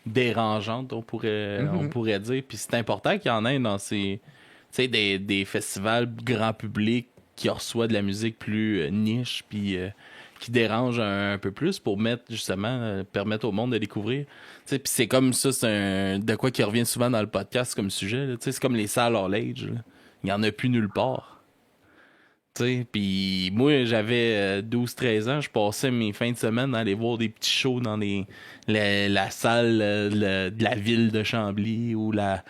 dérangeante, on pourrait dire. Puis c'est important qu'il y en ait dans ces, tu sais, des festivals grand public qui reçoivent de la musique plus niche, puis qui dérange un peu plus pour permettre au monde de découvrir. Tu sais, puis c'est comme ça, c'est de quoi qui revient souvent dans le podcast comme sujet. Tu sais, c'est comme les salles all age. Là. Il n'y en a plus nulle part. Tu sais, puis moi, j'avais 12-13 ans, je passais mes fins de semaine à aller voir des petits shows dans la salle de la ville de Chambly ou la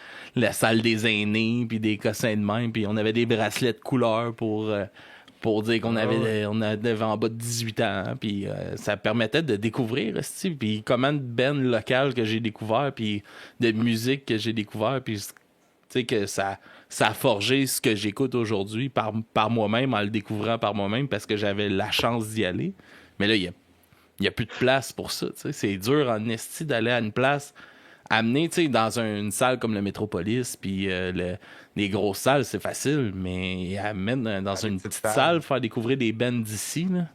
salle des aînés, puis des cossins de même, puis on avait des bracelets de couleur pour dire qu'on avait en bas de 18 ans, hein, puis ça permettait de découvrir, puis comment de bands locales que j'ai découvert, puis de musique que j'ai découvert, puis tu sais que ça a forgé ce que j'écoute aujourd'hui par moi-même, en le découvrant par moi-même, parce que j'avais la chance d'y aller. Mais là, il y a plus de place pour ça, tu sais. C'est dur en esti d'aller à une place amener, tu sais, dans une salle comme le Métropolis, puis les grosses salles, c'est facile, mais amener dans une petite salle, faire découvrir des bands d'ici, là,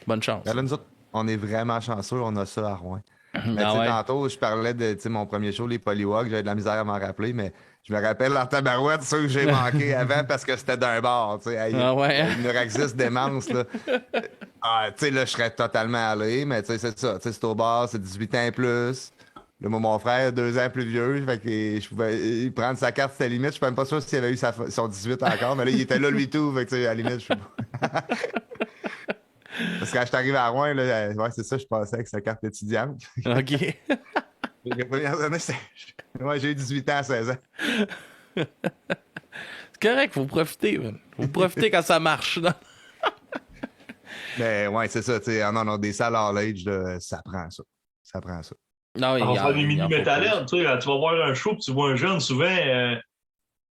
bonne chance. Ben là, nous autres, on est vraiment chanceux, on a ça à Rouen. Mais Ah ouais. tantôt, je parlais de mon premier show, les Polywalks, j'avais de la misère à m'en rappeler, mais je me rappelle leur tabarouette, ceux que j'ai manqué avant parce que c'était d'un bar. Ah ouais. Il nous existe démence. Là. Là, je serais totalement allé, mais c'est ça. C'est au bar, c'est 18 ans et plus. Là, moi, mon frère, 2 ans plus vieux, fait que je pouvais prendre sa carte, c'était limite. Je suis même pas sûr s'il avait eu son 18 encore, mais là, il était là, lui, tout. Fait que, à la limite, je suis Parce que quand je suis arrivé à Rouen, là, ouais, c'est ça, je passais avec sa carte étudiante. OK. Les premières années, ouais, j'ai eu 18 ans à 16 ans. C'est correct, faut profiter, man. Faut profiter quand ça marche. Non? Mais ouais, c'est ça, tu sais, non, des salles all age, ça prend ça. Ça prend ça. Non, On va faire des mini-métallernes, tu vas voir un show, puis tu vois un jeune, souvent, tu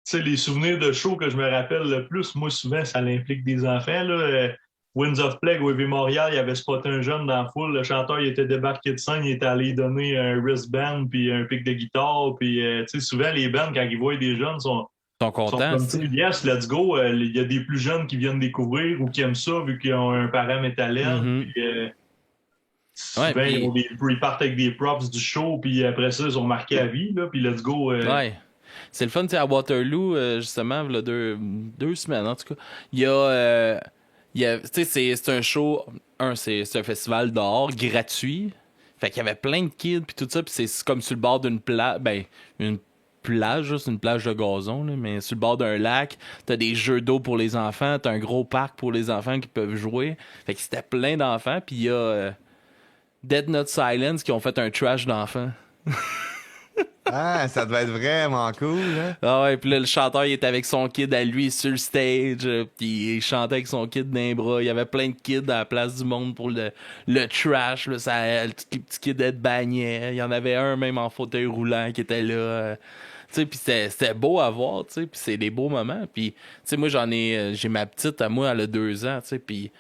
sais, les souvenirs de show que je me rappelle le plus, moi, souvent, ça implique des enfants, là. Winds of Plague au EV Montréal, il avait spoté un jeune dans la foule. Le chanteur, il était débarqué de scène, il était allé donner un wristband puis un pic de guitare. Puis, tu sais, souvent, les bands, quand ils voient des jeunes, sont contents. Sont comme, yes, let's go. Il y a des plus jeunes qui viennent découvrir ou qui aiment ça, vu qu'ils ont un parent métallien. Puis, souvent, puis... ils partent avec des props du show, puis après ça, ils sont marqués à vie. Là, puis let's go. Ouais. C'est le fun, tu sais, à Waterloo, justement, il y a 2 semaines, en tout cas. Il y a... tu sais, c'est un show, c'est un festival dehors, gratuit. Fait qu'il y avait plein de kids, puis tout ça, puis c'est comme sur le bord d'une plage, une plage, c'est une plage de gazon, là, mais sur le bord d'un lac, t'as des jeux d'eau pour les enfants, t'as un gros parc pour les enfants qui peuvent jouer. Fait que c'était plein d'enfants, puis il y a Dead Not Silence qui ont fait un trash d'enfants. Ah, ça devait être vraiment cool, hein? Ah ouais, puis là, le chanteur, il était avec son kid à lui sur le stage, puis il chantait avec son kid dans les bras. Il y avait plein de kids à la place du monde pour le trash, là, tous les petits kids de bagnaient. Il y en avait un même en fauteuil roulant qui était là. Tu sais, puis c'était beau à voir, tu sais, puis c'est des beaux moments. Puis, tu sais, moi, j'ai ma petite à moi, elle a 2 ans, tu sais, puis...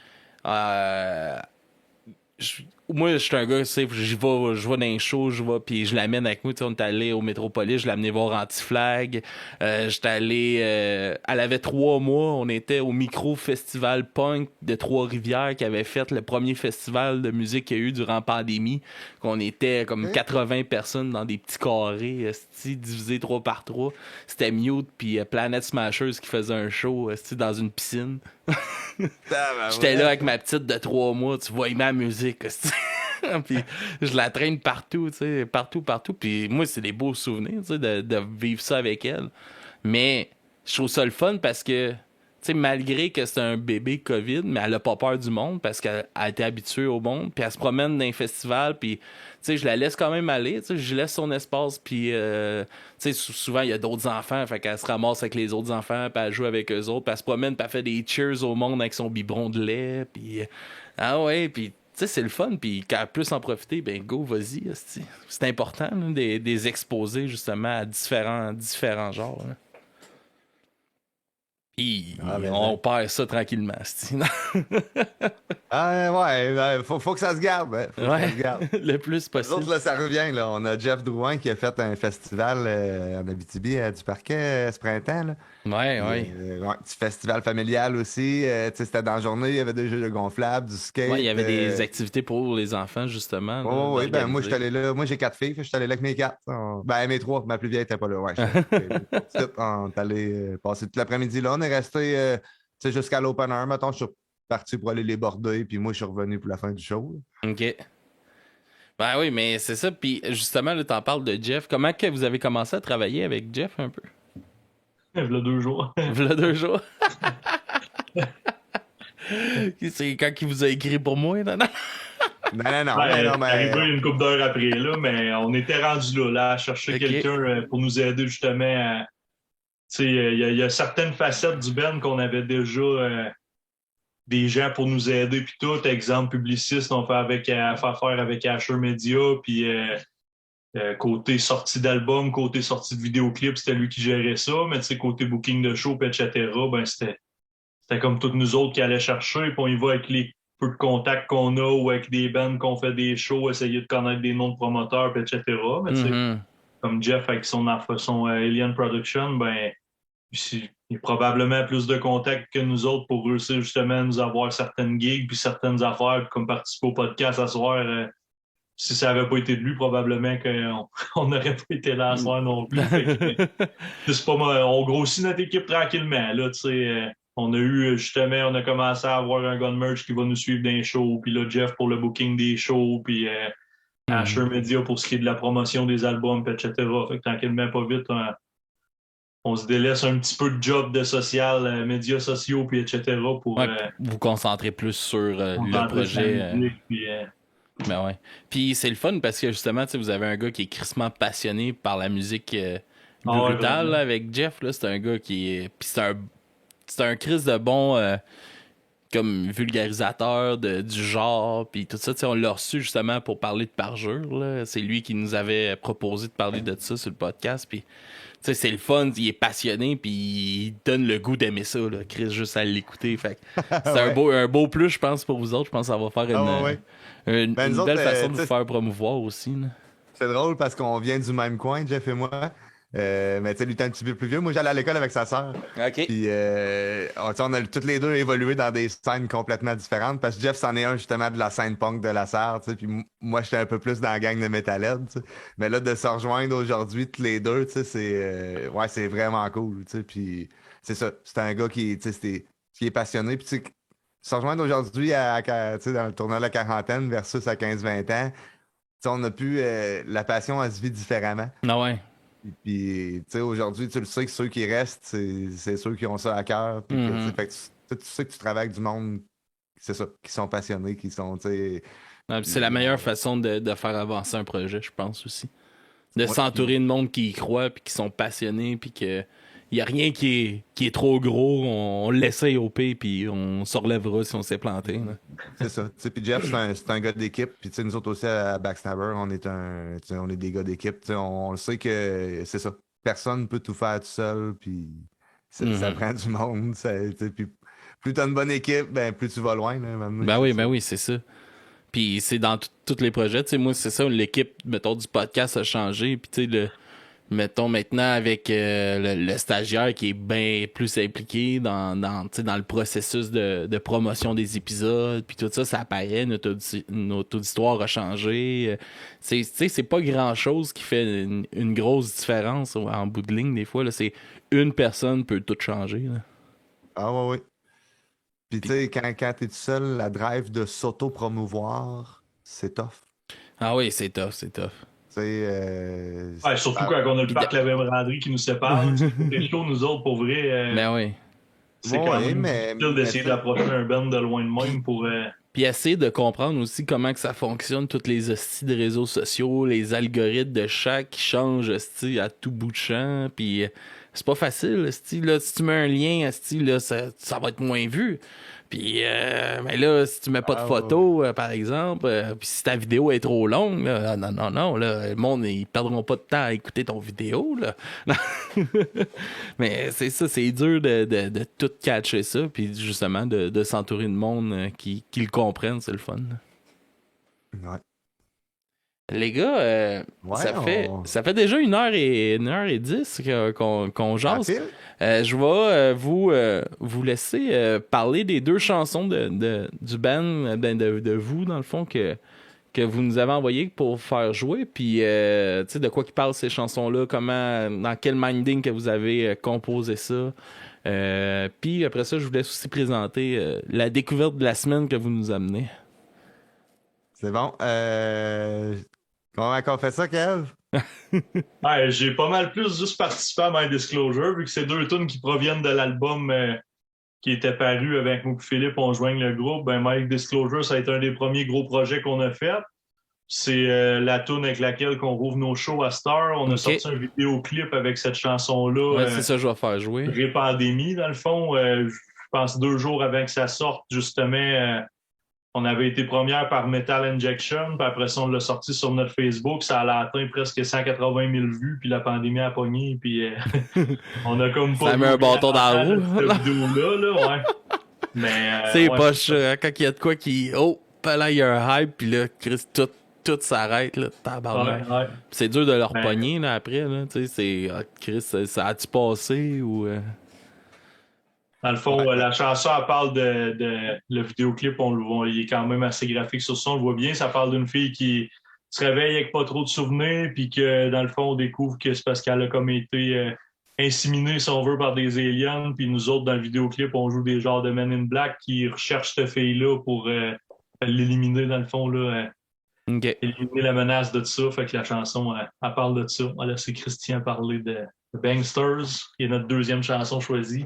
moi, je suis un gars, tu sais, je vais dans les shows, puis je l'amène avec moi. Tu sais, on est allé au Métropolis, je l'ai amené voir Anti-Flag. J'étais allé... elle avait 3 mois, on était au micro-festival punk de Trois-Rivières qui avait fait le premier festival de musique qu'il y a eu durant la pandémie. Qu'on était comme 80 personnes dans des petits carrés, divisés 3 par 3. C'était Mute, puis Planet Smashers qui faisait un show dans une piscine. J'étais là avec ma petite de 3 mois, tu vois, ma musique, puis je la traîne partout, tu sais, partout. Puis moi, c'est des beaux souvenirs, tu sais, de vivre ça avec elle. Mais je trouve ça le fun parce que, tu sais, malgré que c'est un bébé COVID, mais elle a pas peur du monde parce qu'elle a été habituée au monde. Puis elle se promène dans les festivals, puis, tu sais, je la laisse quand même aller, tu sais, je laisse son espace. Puis, tu sais, souvent, il y a d'autres enfants, fait qu'elle se ramasse avec les autres enfants, puis elle joue avec eux autres, puis elle se promène, puis elle fait des cheers au monde avec son biberon de lait. Puis, ah ouais, puis... Tu sais, c'est le fun, puis quand elle peut s'en profiter, ben go, vas-y. C'est important là, des exposer justement à différents genres. Là. Puis on perd ça tranquillement. Ouais, faut que ça se garde. Hein. Faut que ça se garde. Le plus possible. Autres, là, ça revient. Là. On a Jeff Drouin qui a fait un festival en Abitibi du Parquet ce printemps. Là. Ouais. Petit festival familial aussi. C'était dans la journée, il y avait des jeux de gonflables, du skate. Ouais, il y avait des activités pour les enfants, justement. Oui, ben moi, j'étais allé là. Moi, j'ai 4 filles, je suis allé là avec mes 4. Ben, mes 3, ma plus vieille n'était pas là. Ouais, on est allé passer tout l'après-midi là. On est resté jusqu'à l'open air. Mettons, je suis parti pour aller les border, puis moi, je suis revenu pour la fin du show. Là. OK. Ben oui, mais c'est ça. Puis justement, là, t'en parles de Jeff. Comment que vous avez commencé à travailler avec Jeff un peu? V'là 2 jours. V'là 2 jours? C'est quand il vous a écrit pour moi, non? Non, mais... arrivé une couple d'heures après, là, mais on était rendu là à chercher quelqu'un pour nous aider justement à... Tu sais, il y a certaines facettes du band qu'on avait déjà des gens pour nous aider, puis tout. Exemple, publiciste, on fait faire avec Asher Media, puis côté sortie d'album, côté sortie de vidéoclip, c'était lui qui gérait ça, mais tu sais, côté booking de show, etc., ben c'était comme toutes nous autres qui allaient chercher, puis on y va avec les peu de contacts qu'on a ou avec des bands qu'on fait des shows, essayer de connaître des noms de promoteurs, etc. Mais tu sais, comme Jeff avec son Alien Production, ben, il y a probablement plus de contacts que nous autres pour réussir justement à nous avoir certaines gigs puis certaines affaires, comme participer au podcast à soir. Si ça n'avait pas été de lui, probablement qu'on n'aurait pas été là à soir non plus. C'est pas mal. On grossit notre équipe tranquillement. Là, on a commencé à avoir un gun merch qui va nous suivre dans les shows, puis là, Jeff pour le booking des shows, puis Asher Media pour ce qui est de la promotion des albums, etc. Fait que tranquillement, pas vite, on se délaisse un petit peu de job de social, médias sociaux, puis etc. pour vous concentrer plus sur le projet. Ben ouais. Puis c'est le fun parce que justement, vous avez un gars qui est crissement passionné par la musique brutale là, avec Jeff. Là, c'est un gars qui est. Puis c'est un Chris de bon comme vulgarisateur du genre. Puis tout ça, on l'a reçu justement pour parler de parjure. Là. C'est lui qui nous avait proposé de parler de ça sur le podcast. Puis c'est le fun, il est passionné, puis il donne le goût d'aimer ça, là, Chris, juste à l'écouter. Fait c'est un beau plus, je pense, pour vous autres. Je pense que ça va faire une belle façon de vous faire promouvoir aussi. Là. C'est drôle parce qu'on vient du même coin, Jeff et moi. Mais tu sais, lui, t'es un petit peu plus vieux. Moi, j'allais à l'école avec sa sœur. OK. Puis, on a tous les deux évolué dans des scènes complètement différentes. Parce que Jeff, c'en est un, justement, de la scène punk de la sœur. Puis, moi, j'étais un peu plus dans la gang de Metalhead. T'sais. Mais là, de se rejoindre aujourd'hui, tous les deux, c'est vraiment cool. Puis, c'est ça. C'est un gars qui est passionné. Puis, se rejoindre aujourd'hui dans le tournoi de la quarantaine versus à 15-20 ans, on a pu. La passion, elle se vit différemment. Ah ouais. Puis, tu sais, aujourd'hui, tu le sais que ceux qui restent, c'est ceux qui ont ça à cœur. Puis fait que tu sais que tu travailles avec du monde, c'est ça, qui sont passionnés, qui sont, tu sais... C'est la meilleure façon de faire avancer un projet, je pense aussi. De s'entourer de monde qui y croit, puis qui sont passionnés, puis que il n'y a rien qui est trop gros. On l'essaye au pire, puis on se relèvera si on s'est planté. Là. C'est ça. Puis Jeff, c'est un gars d'équipe. Puis nous autres aussi, à Backstabber, on est des gars d'équipe. On le sait que c'est ça. Personne ne peut tout faire tout seul. Puis ça prend du monde. Puis plus tu as une bonne équipe, ben, plus tu vas loin. Là, ben oui, c'est ça. Puis c'est dans tous les projets. Moi, c'est ça, l'équipe, mettons, du podcast a changé. Puis tu sais, mettons maintenant avec le stagiaire qui est bien plus impliqué dans le processus de promotion des épisodes, puis tout ça, ça apparaît, notre auditoire a changé. C'est pas grand-chose qui fait une grosse différence en bout de ligne, des fois. Là, c'est une personne peut tout changer. Là. Ah oui. Puis tu sais, quand t'es tout seul, la drive de s'auto-promouvoir, c'est tough. Ah oui, c'est tough. Surtout quand on a le parc La Vébraderie qui nous sépare. C'est chaud, nous autres, pour vrai. Ben oui. C'est quand même difficile d'essayer d'approcher un band de loin de même pour... Puis essayer de comprendre aussi comment que ça fonctionne, toutes les hosties de réseaux sociaux, les algorithmes de chaque qui changent à tout bout de champ. Puis c'est pas facile. Là, si tu mets un lien, là, ça va être moins vu. Puis, mais là, si tu mets pas de photo, par exemple, puis si ta vidéo est trop longue, là, non, là, le monde, ils perdront pas de temps à écouter ton vidéo, là. Mais c'est ça, c'est dur de tout catcher ça, puis justement, de s'entourer de monde qui le comprennent, c'est le fun. Ouais. Les gars, ça fait déjà 1h10 qu'on jase. Je vais vous laisser parler des deux chansons du band, de vous, dans le fond, que vous nous avez envoyé pour faire jouer. Puis, tu sais, de quoi qui parlent ces chansons-là, dans quel minding que vous avez composé ça. Puis, après ça, je vous laisse aussi présenter la découverte de la semaine que vous nous amenez. C'est bon. Comment on fait ça, Kev? J'ai pas mal plus juste participé à My Disclosure, vu que c'est deux tunes qui proviennent de l'album qui était paru avec moi et Philippe, on joigne le groupe. My Disclosure, ça a été un des premiers gros projets qu'on a fait. C'est la tune avec laquelle on rouvre nos shows à Star. On a sorti un vidéoclip avec cette chanson-là. Ouais, c'est ça que je vais faire jouer. Pré-pandémie, dans le fond. Je pense 2 jours avant que ça sorte, justement... on avait été première par Metal Injection, puis après ça, on l'a sorti sur notre Facebook. Ça a atteint presque 180 000 vues, puis la pandémie a pogné, puis on a comme pas... Ça met un bâton dans la roue. Cette vidéo-là, ouais. Mais, c'est poche, quand il y a de quoi qui... Oh, là, il y a un hype, puis là, Chris, tout s'arrête, là, tabarnak. Ouais. C'est dur de leur Ben, pogner, là, après, là, tu sais, Chris, ça a-tu passé, ou... Dans le fond, la chanson, elle parle de le vidéoclip, on le voit, il est quand même assez graphique sur ça, on le voit bien. Ça parle d'une fille qui se réveille avec pas trop de souvenirs, puis que dans le fond, on découvre que c'est parce qu'elle a comme été inséminée, si on veut, par des aliens. Puis nous autres, dans le vidéoclip, on joue des genres de Men in Black qui recherchent cette fille-là pour l'éliminer, dans le fond, là, éliminer la menace de ça. Fait que la chanson, elle parle de ça. On va laisser Christian parler de Bangsters, qui est notre deuxième chanson choisie.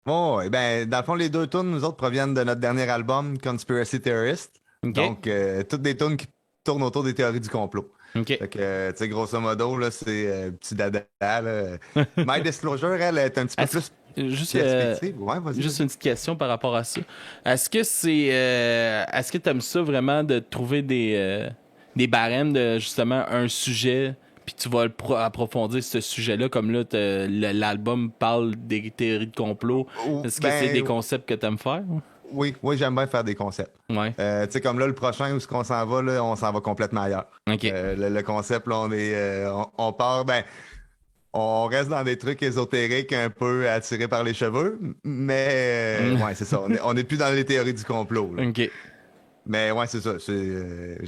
Bon, ben, dans le fond, les deux tunes, nous autres, proviennent de notre dernier album, Conspiracy Theorist. Donc, toutes des tunes qui tournent autour des théories du complot. Fait que, tu sais, grosso modo, là, c'est petit dada, là. My Disclosure, elle est un petit peu plus... Juste, ouais, juste une petite question par rapport à ça. Est-ce que est-ce que tu aimes ça vraiment de trouver des barèmes de, justement, un sujet... Puis tu vas approfondir ce sujet-là, comme là, l'album parle des théories de complot. Est-ce que c'est des concepts que tu aimes faire? Oui, j'aime bien faire des concepts. Ouais. Tu sais, comme là, le prochain, où est-ce qu'on s'en va, là, on s'en va complètement ailleurs. OK. Le concept, là, on part, on reste dans des trucs ésotériques un peu attirés par les cheveux, mais ouais, c'est ça. On est plus dans les théories du complot. Là. OK. Mais ouais, c'est ça.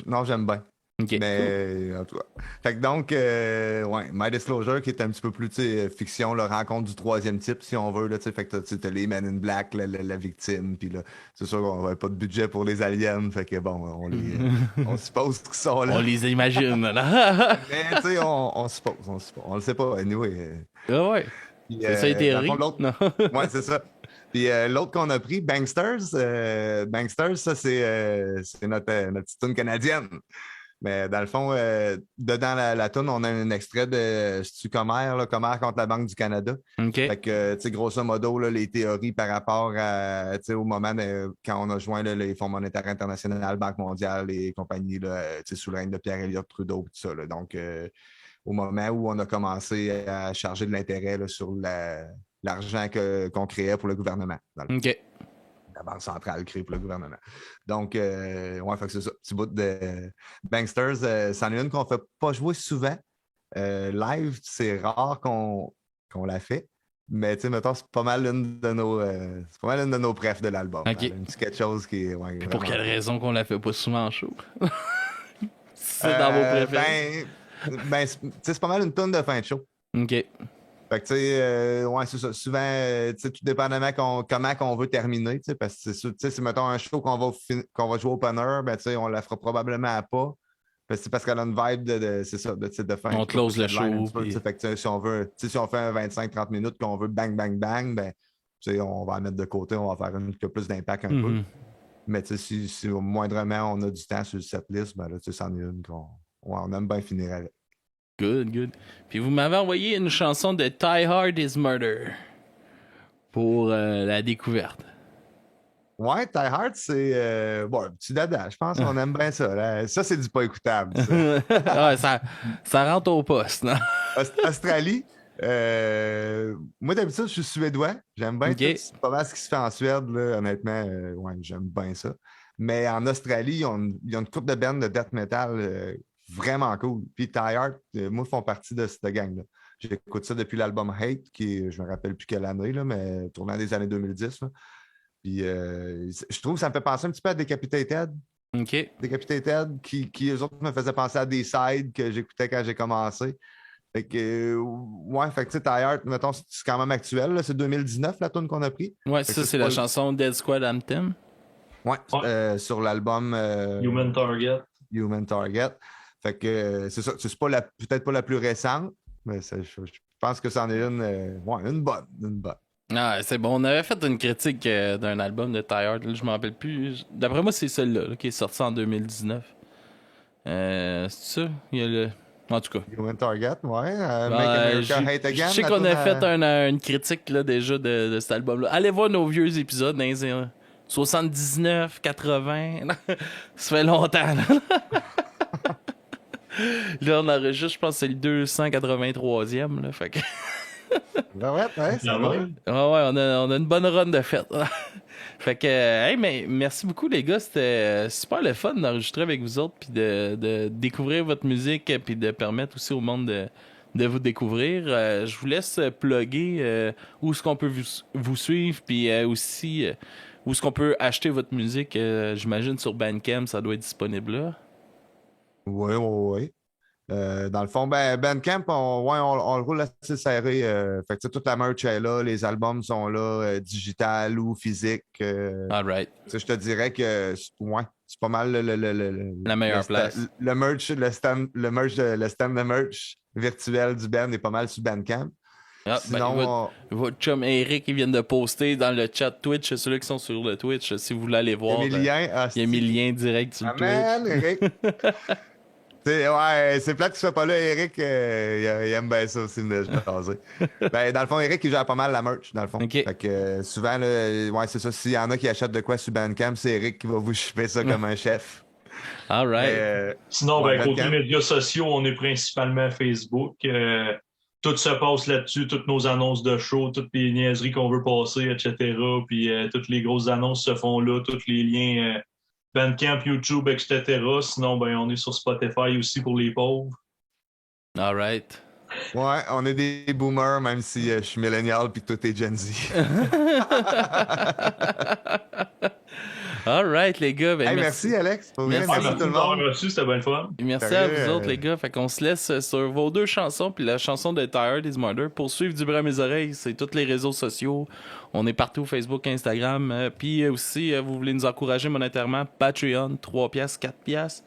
Non, j'aime bien. Okay, mais en tout cas. Fait que donc, ouais, My Disclosure, qui est un petit peu plus fiction, la rencontre du troisième type, si on veut. Là, fait que t'as les Men in Black, la victime, puis là, c'est sûr qu'on n'avait pas de budget pour les aliens, fait que bon, on suppose qu'ils sont là. On les imagine, là. Mais tu sais, on suppose, on le sait pas, anyway. Ah ouais. Puis, c'est ça les théories? Ouais, c'est ça. Puis l'autre qu'on a pris, Bangsters, ça, c'est notre petite tune canadienne. Mais dans le fond, dedans la toune, on a un extrait de Stu Comer, là, Comer contre la Banque du Canada. Okay. Fait que, tu sais, grosso modo, là, les théories par rapport à, au moment quand on a joint là, les Fonds monétaires internationaux, Banque mondiale, les compagnies là, sous le règne de Pierre-Éliott Trudeau, tout ça. Là. Donc, au moment où on a commencé à charger de l'intérêt là, sur l'argent qu'on créait pour le gouvernement. OK. La Banque centrale créée pour le gouvernement. Donc, ouais, fait que c'est ça. Petit bout de Bangsters. C'en est une qu'on ne fait pas jouer souvent. Live, c'est rare qu'on la fait. Mais, tu sais, mettons, c'est pas mal une de nos prefs de l'album. Okay. Hein, quelque chose qui est. Ouais, pour quelle raison qu'on la fait pas souvent en show? C'est dans vos préférés? C'est pas mal une tonne de fin de show. OK. Fait que, tu sais, ouais, c'est ça. Souvent, tu sais, tout dépendamment comment qu'on veut terminer, tu sais, parce que tu sais, si mettons un show qu'on va jouer au opener, ben, tu sais, on la fera probablement pas. Parce qu'elle a une vibe c'est ça, de fin. On close le show. Peu, fait que, si on veut, si on fait un 25-30 minutes qu'on veut bang, bang, bang, ben, tu sais, on va la mettre de côté, on va faire une qui a plus d'impact un peu. Mais, tu sais, si moindrement on a du temps sur cette liste, ben, là, tu sais, c'en est une on aime bien finir avec. Good. Puis vous m'avez envoyé une chanson de Die Hard is Murder pour la découverte. Ouais, Die Hard, c'est bon, un petit dada. Je pense qu'on aime bien ça. Là. Ça, c'est du pas écoutable. Ouais, ça rentre au poste. Non? Australie. Moi, d'habitude, je suis suédois. J'aime bien c'est pas mal ce qui se fait en Suède. Là, honnêtement, ouais, j'aime bien ça. Mais en Australie, il y a une couple de bandes de death metal vraiment cool. Puis Die Hard, moi, font partie de cette gang-là. J'écoute ça depuis l'album Hate, qui est, je me rappelle plus quelle année, là, mais tournant des années 2010. Là. Puis je trouve que ça me fait penser un petit peu à Decapitated. OK. Decapitated, qui eux autres me faisaient penser à des sides que j'écoutais quand j'ai commencé. Fait que, ouais, fait que tu sais, Die Hard, mettons, c'est quand même actuel. Là, c'est 2019 la tune qu'on a pris. Ouais, ça, c'est la chanson Dead Squad Anthem. Ouais, sur l'album Human Target. Human Target. Fait que c'est ça, c'est peut-être pas la plus récente, mais je pense que c'en est une bonne. Ah, c'est bon. On avait fait une critique d'un album de Die Hard. Là, je m'en rappelle plus. D'après moi, c'est celui-là là, qui est sorti en 2019. C'est ça? Il y a le... En tout cas. Human Target, ouais. Make America Hate Again. Je sais qu'on a fait une critique là, déjà de cet album-là. Allez voir nos vieux épisodes dans les 79, 80. Ça fait longtemps. Là, on enregistre, je pense que c'est le 283e. Là, fait que... ouais, c'est vrai. Ouais, on a une bonne run de fête. Fait que, hey, mais merci beaucoup, les gars. C'était super le fun d'enregistrer avec vous autres, puis de découvrir votre musique, puis de permettre aussi au monde de vous découvrir. Je vous laisse plugger où est-ce qu'on peut vous suivre, puis aussi où est-ce qu'on peut acheter votre musique. J'imagine sur Bandcamp, ça doit être disponible là. Oui, oui, oui. Dans le fond, Bandcamp, on le roule assez serré. Fait que toute la merch est là, les albums sont là, digital ou physique. All right. Je te dirais que c'est pas mal La meilleure place. Le stand de merch virtuel du band est pas mal sur Bandcamp. Ah, Sinon, votre chum Eric, il vient de poster dans le chat Twitch, ceux-là qui sont sur le Twitch, si vous voulez aller voir. Il y a mis le lien direct sur le Twitch. Man, Eric! C'est plate qu'il soit pas là, Eric. Il aime bien ça aussi, me jaser. Dans le fond, Eric, il gère pas mal la merch, dans le fond. Okay. Fait que souvent, c'est ça. S'il y en a qui achètent de quoi sur Bandcamp, c'est Eric qui va vous shipper ça comme un chef. All right. Sinon, côté médias sociaux, on est principalement Facebook. Tout se passe là-dessus, toutes nos annonces de show, toutes les niaiseries qu'on veut passer, etc. Puis toutes les grosses annonces se font là, tous les liens Bandcamp, YouTube, etc. Sinon, on est sur Spotify aussi pour les pauvres. All right. Ouais, on est des boomers, même si je suis millennial puis que tout est Gen Z. All right, les gars. Merci, Alex. Merci tout le monde. Merci, c'était bien fun. Merci à vous autres, les gars. Fait qu'on se laisse sur vos deux chansons, puis la chanson de Tired is Murder. Pour suivre du bruit à mes oreilles, c'est tous les réseaux sociaux. On est partout, Facebook, Instagram. Puis aussi, vous voulez nous encourager monétairement, Patreon, 3$, 4$.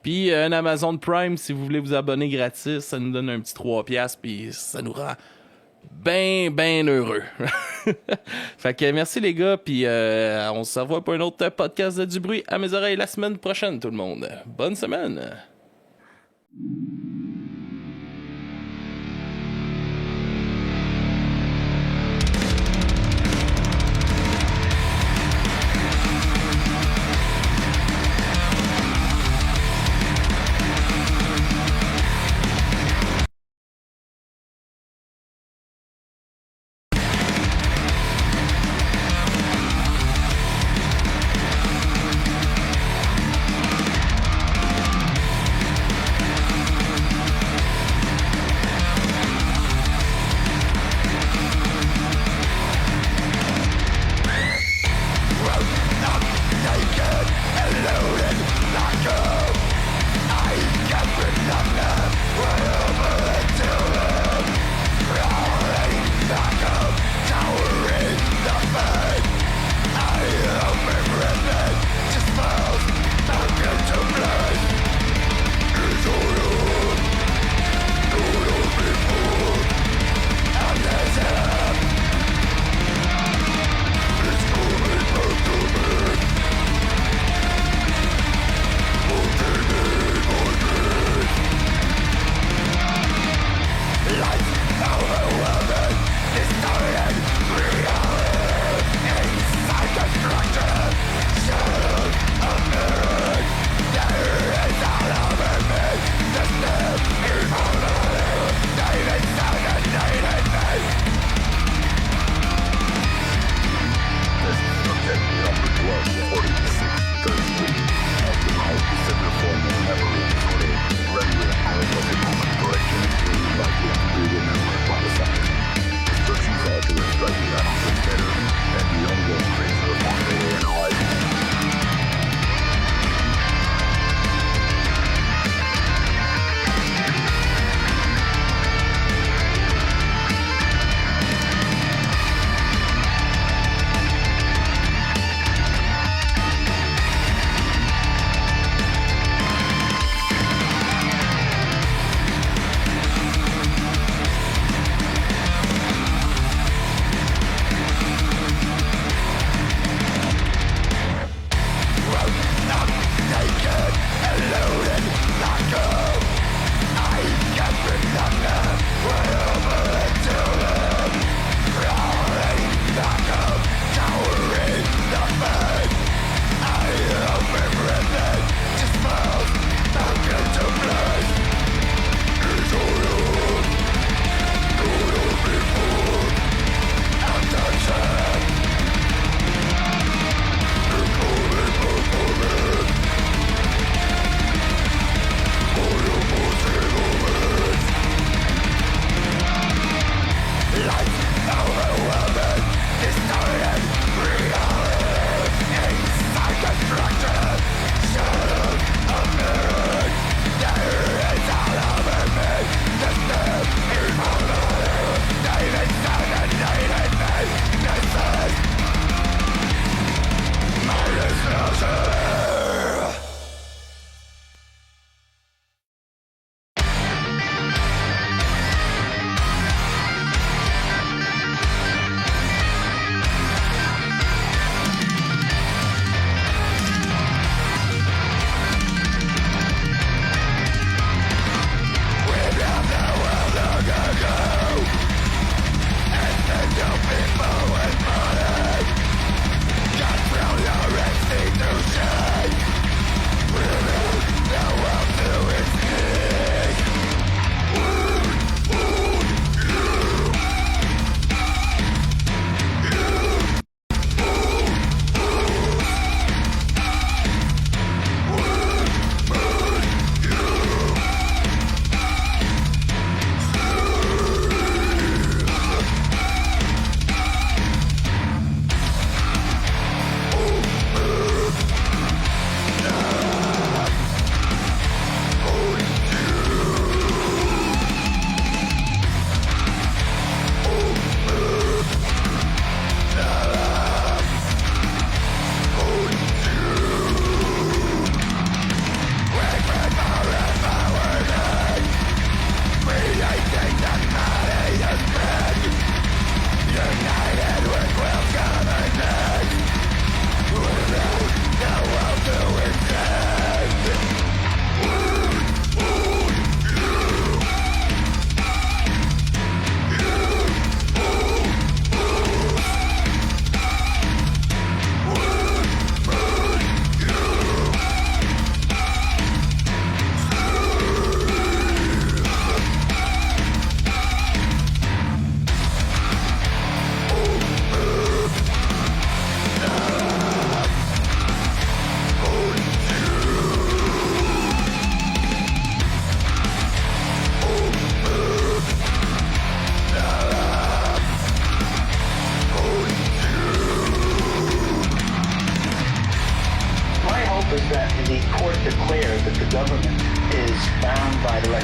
Puis un Amazon Prime, si vous voulez vous abonner gratis, ça nous donne un petit 3$, puis ça nous rend ben heureux. Fait que merci les gars, puis on se revoit pour un autre podcast de Du bruit à mes oreilles la semaine prochaine, tout le monde. Bonne semaine!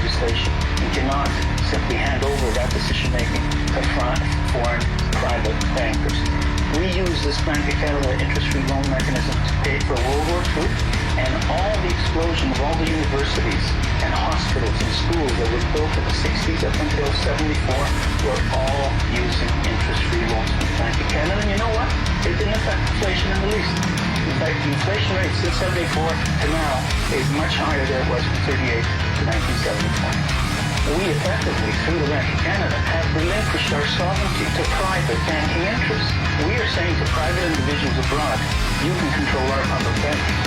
legislation. You cannot simply hand over that decision-making to foreign private bankers. We use this Bank of Canada interest-free loan mechanism to pay for World War II and all the explosion of all the universities and hospitals and schools that were built in the 60s up until 74 were all using interest-free loans from the Bank of Canada. And you know what? It didn't affect inflation in the least. In fact, the inflation rate since 74 to now is much higher than it was from 38 to 1974. We effectively, through the Bank of Canada, have relinquished our sovereignty to private banking interests. We are saying to private individuals abroad, you can control our public banking.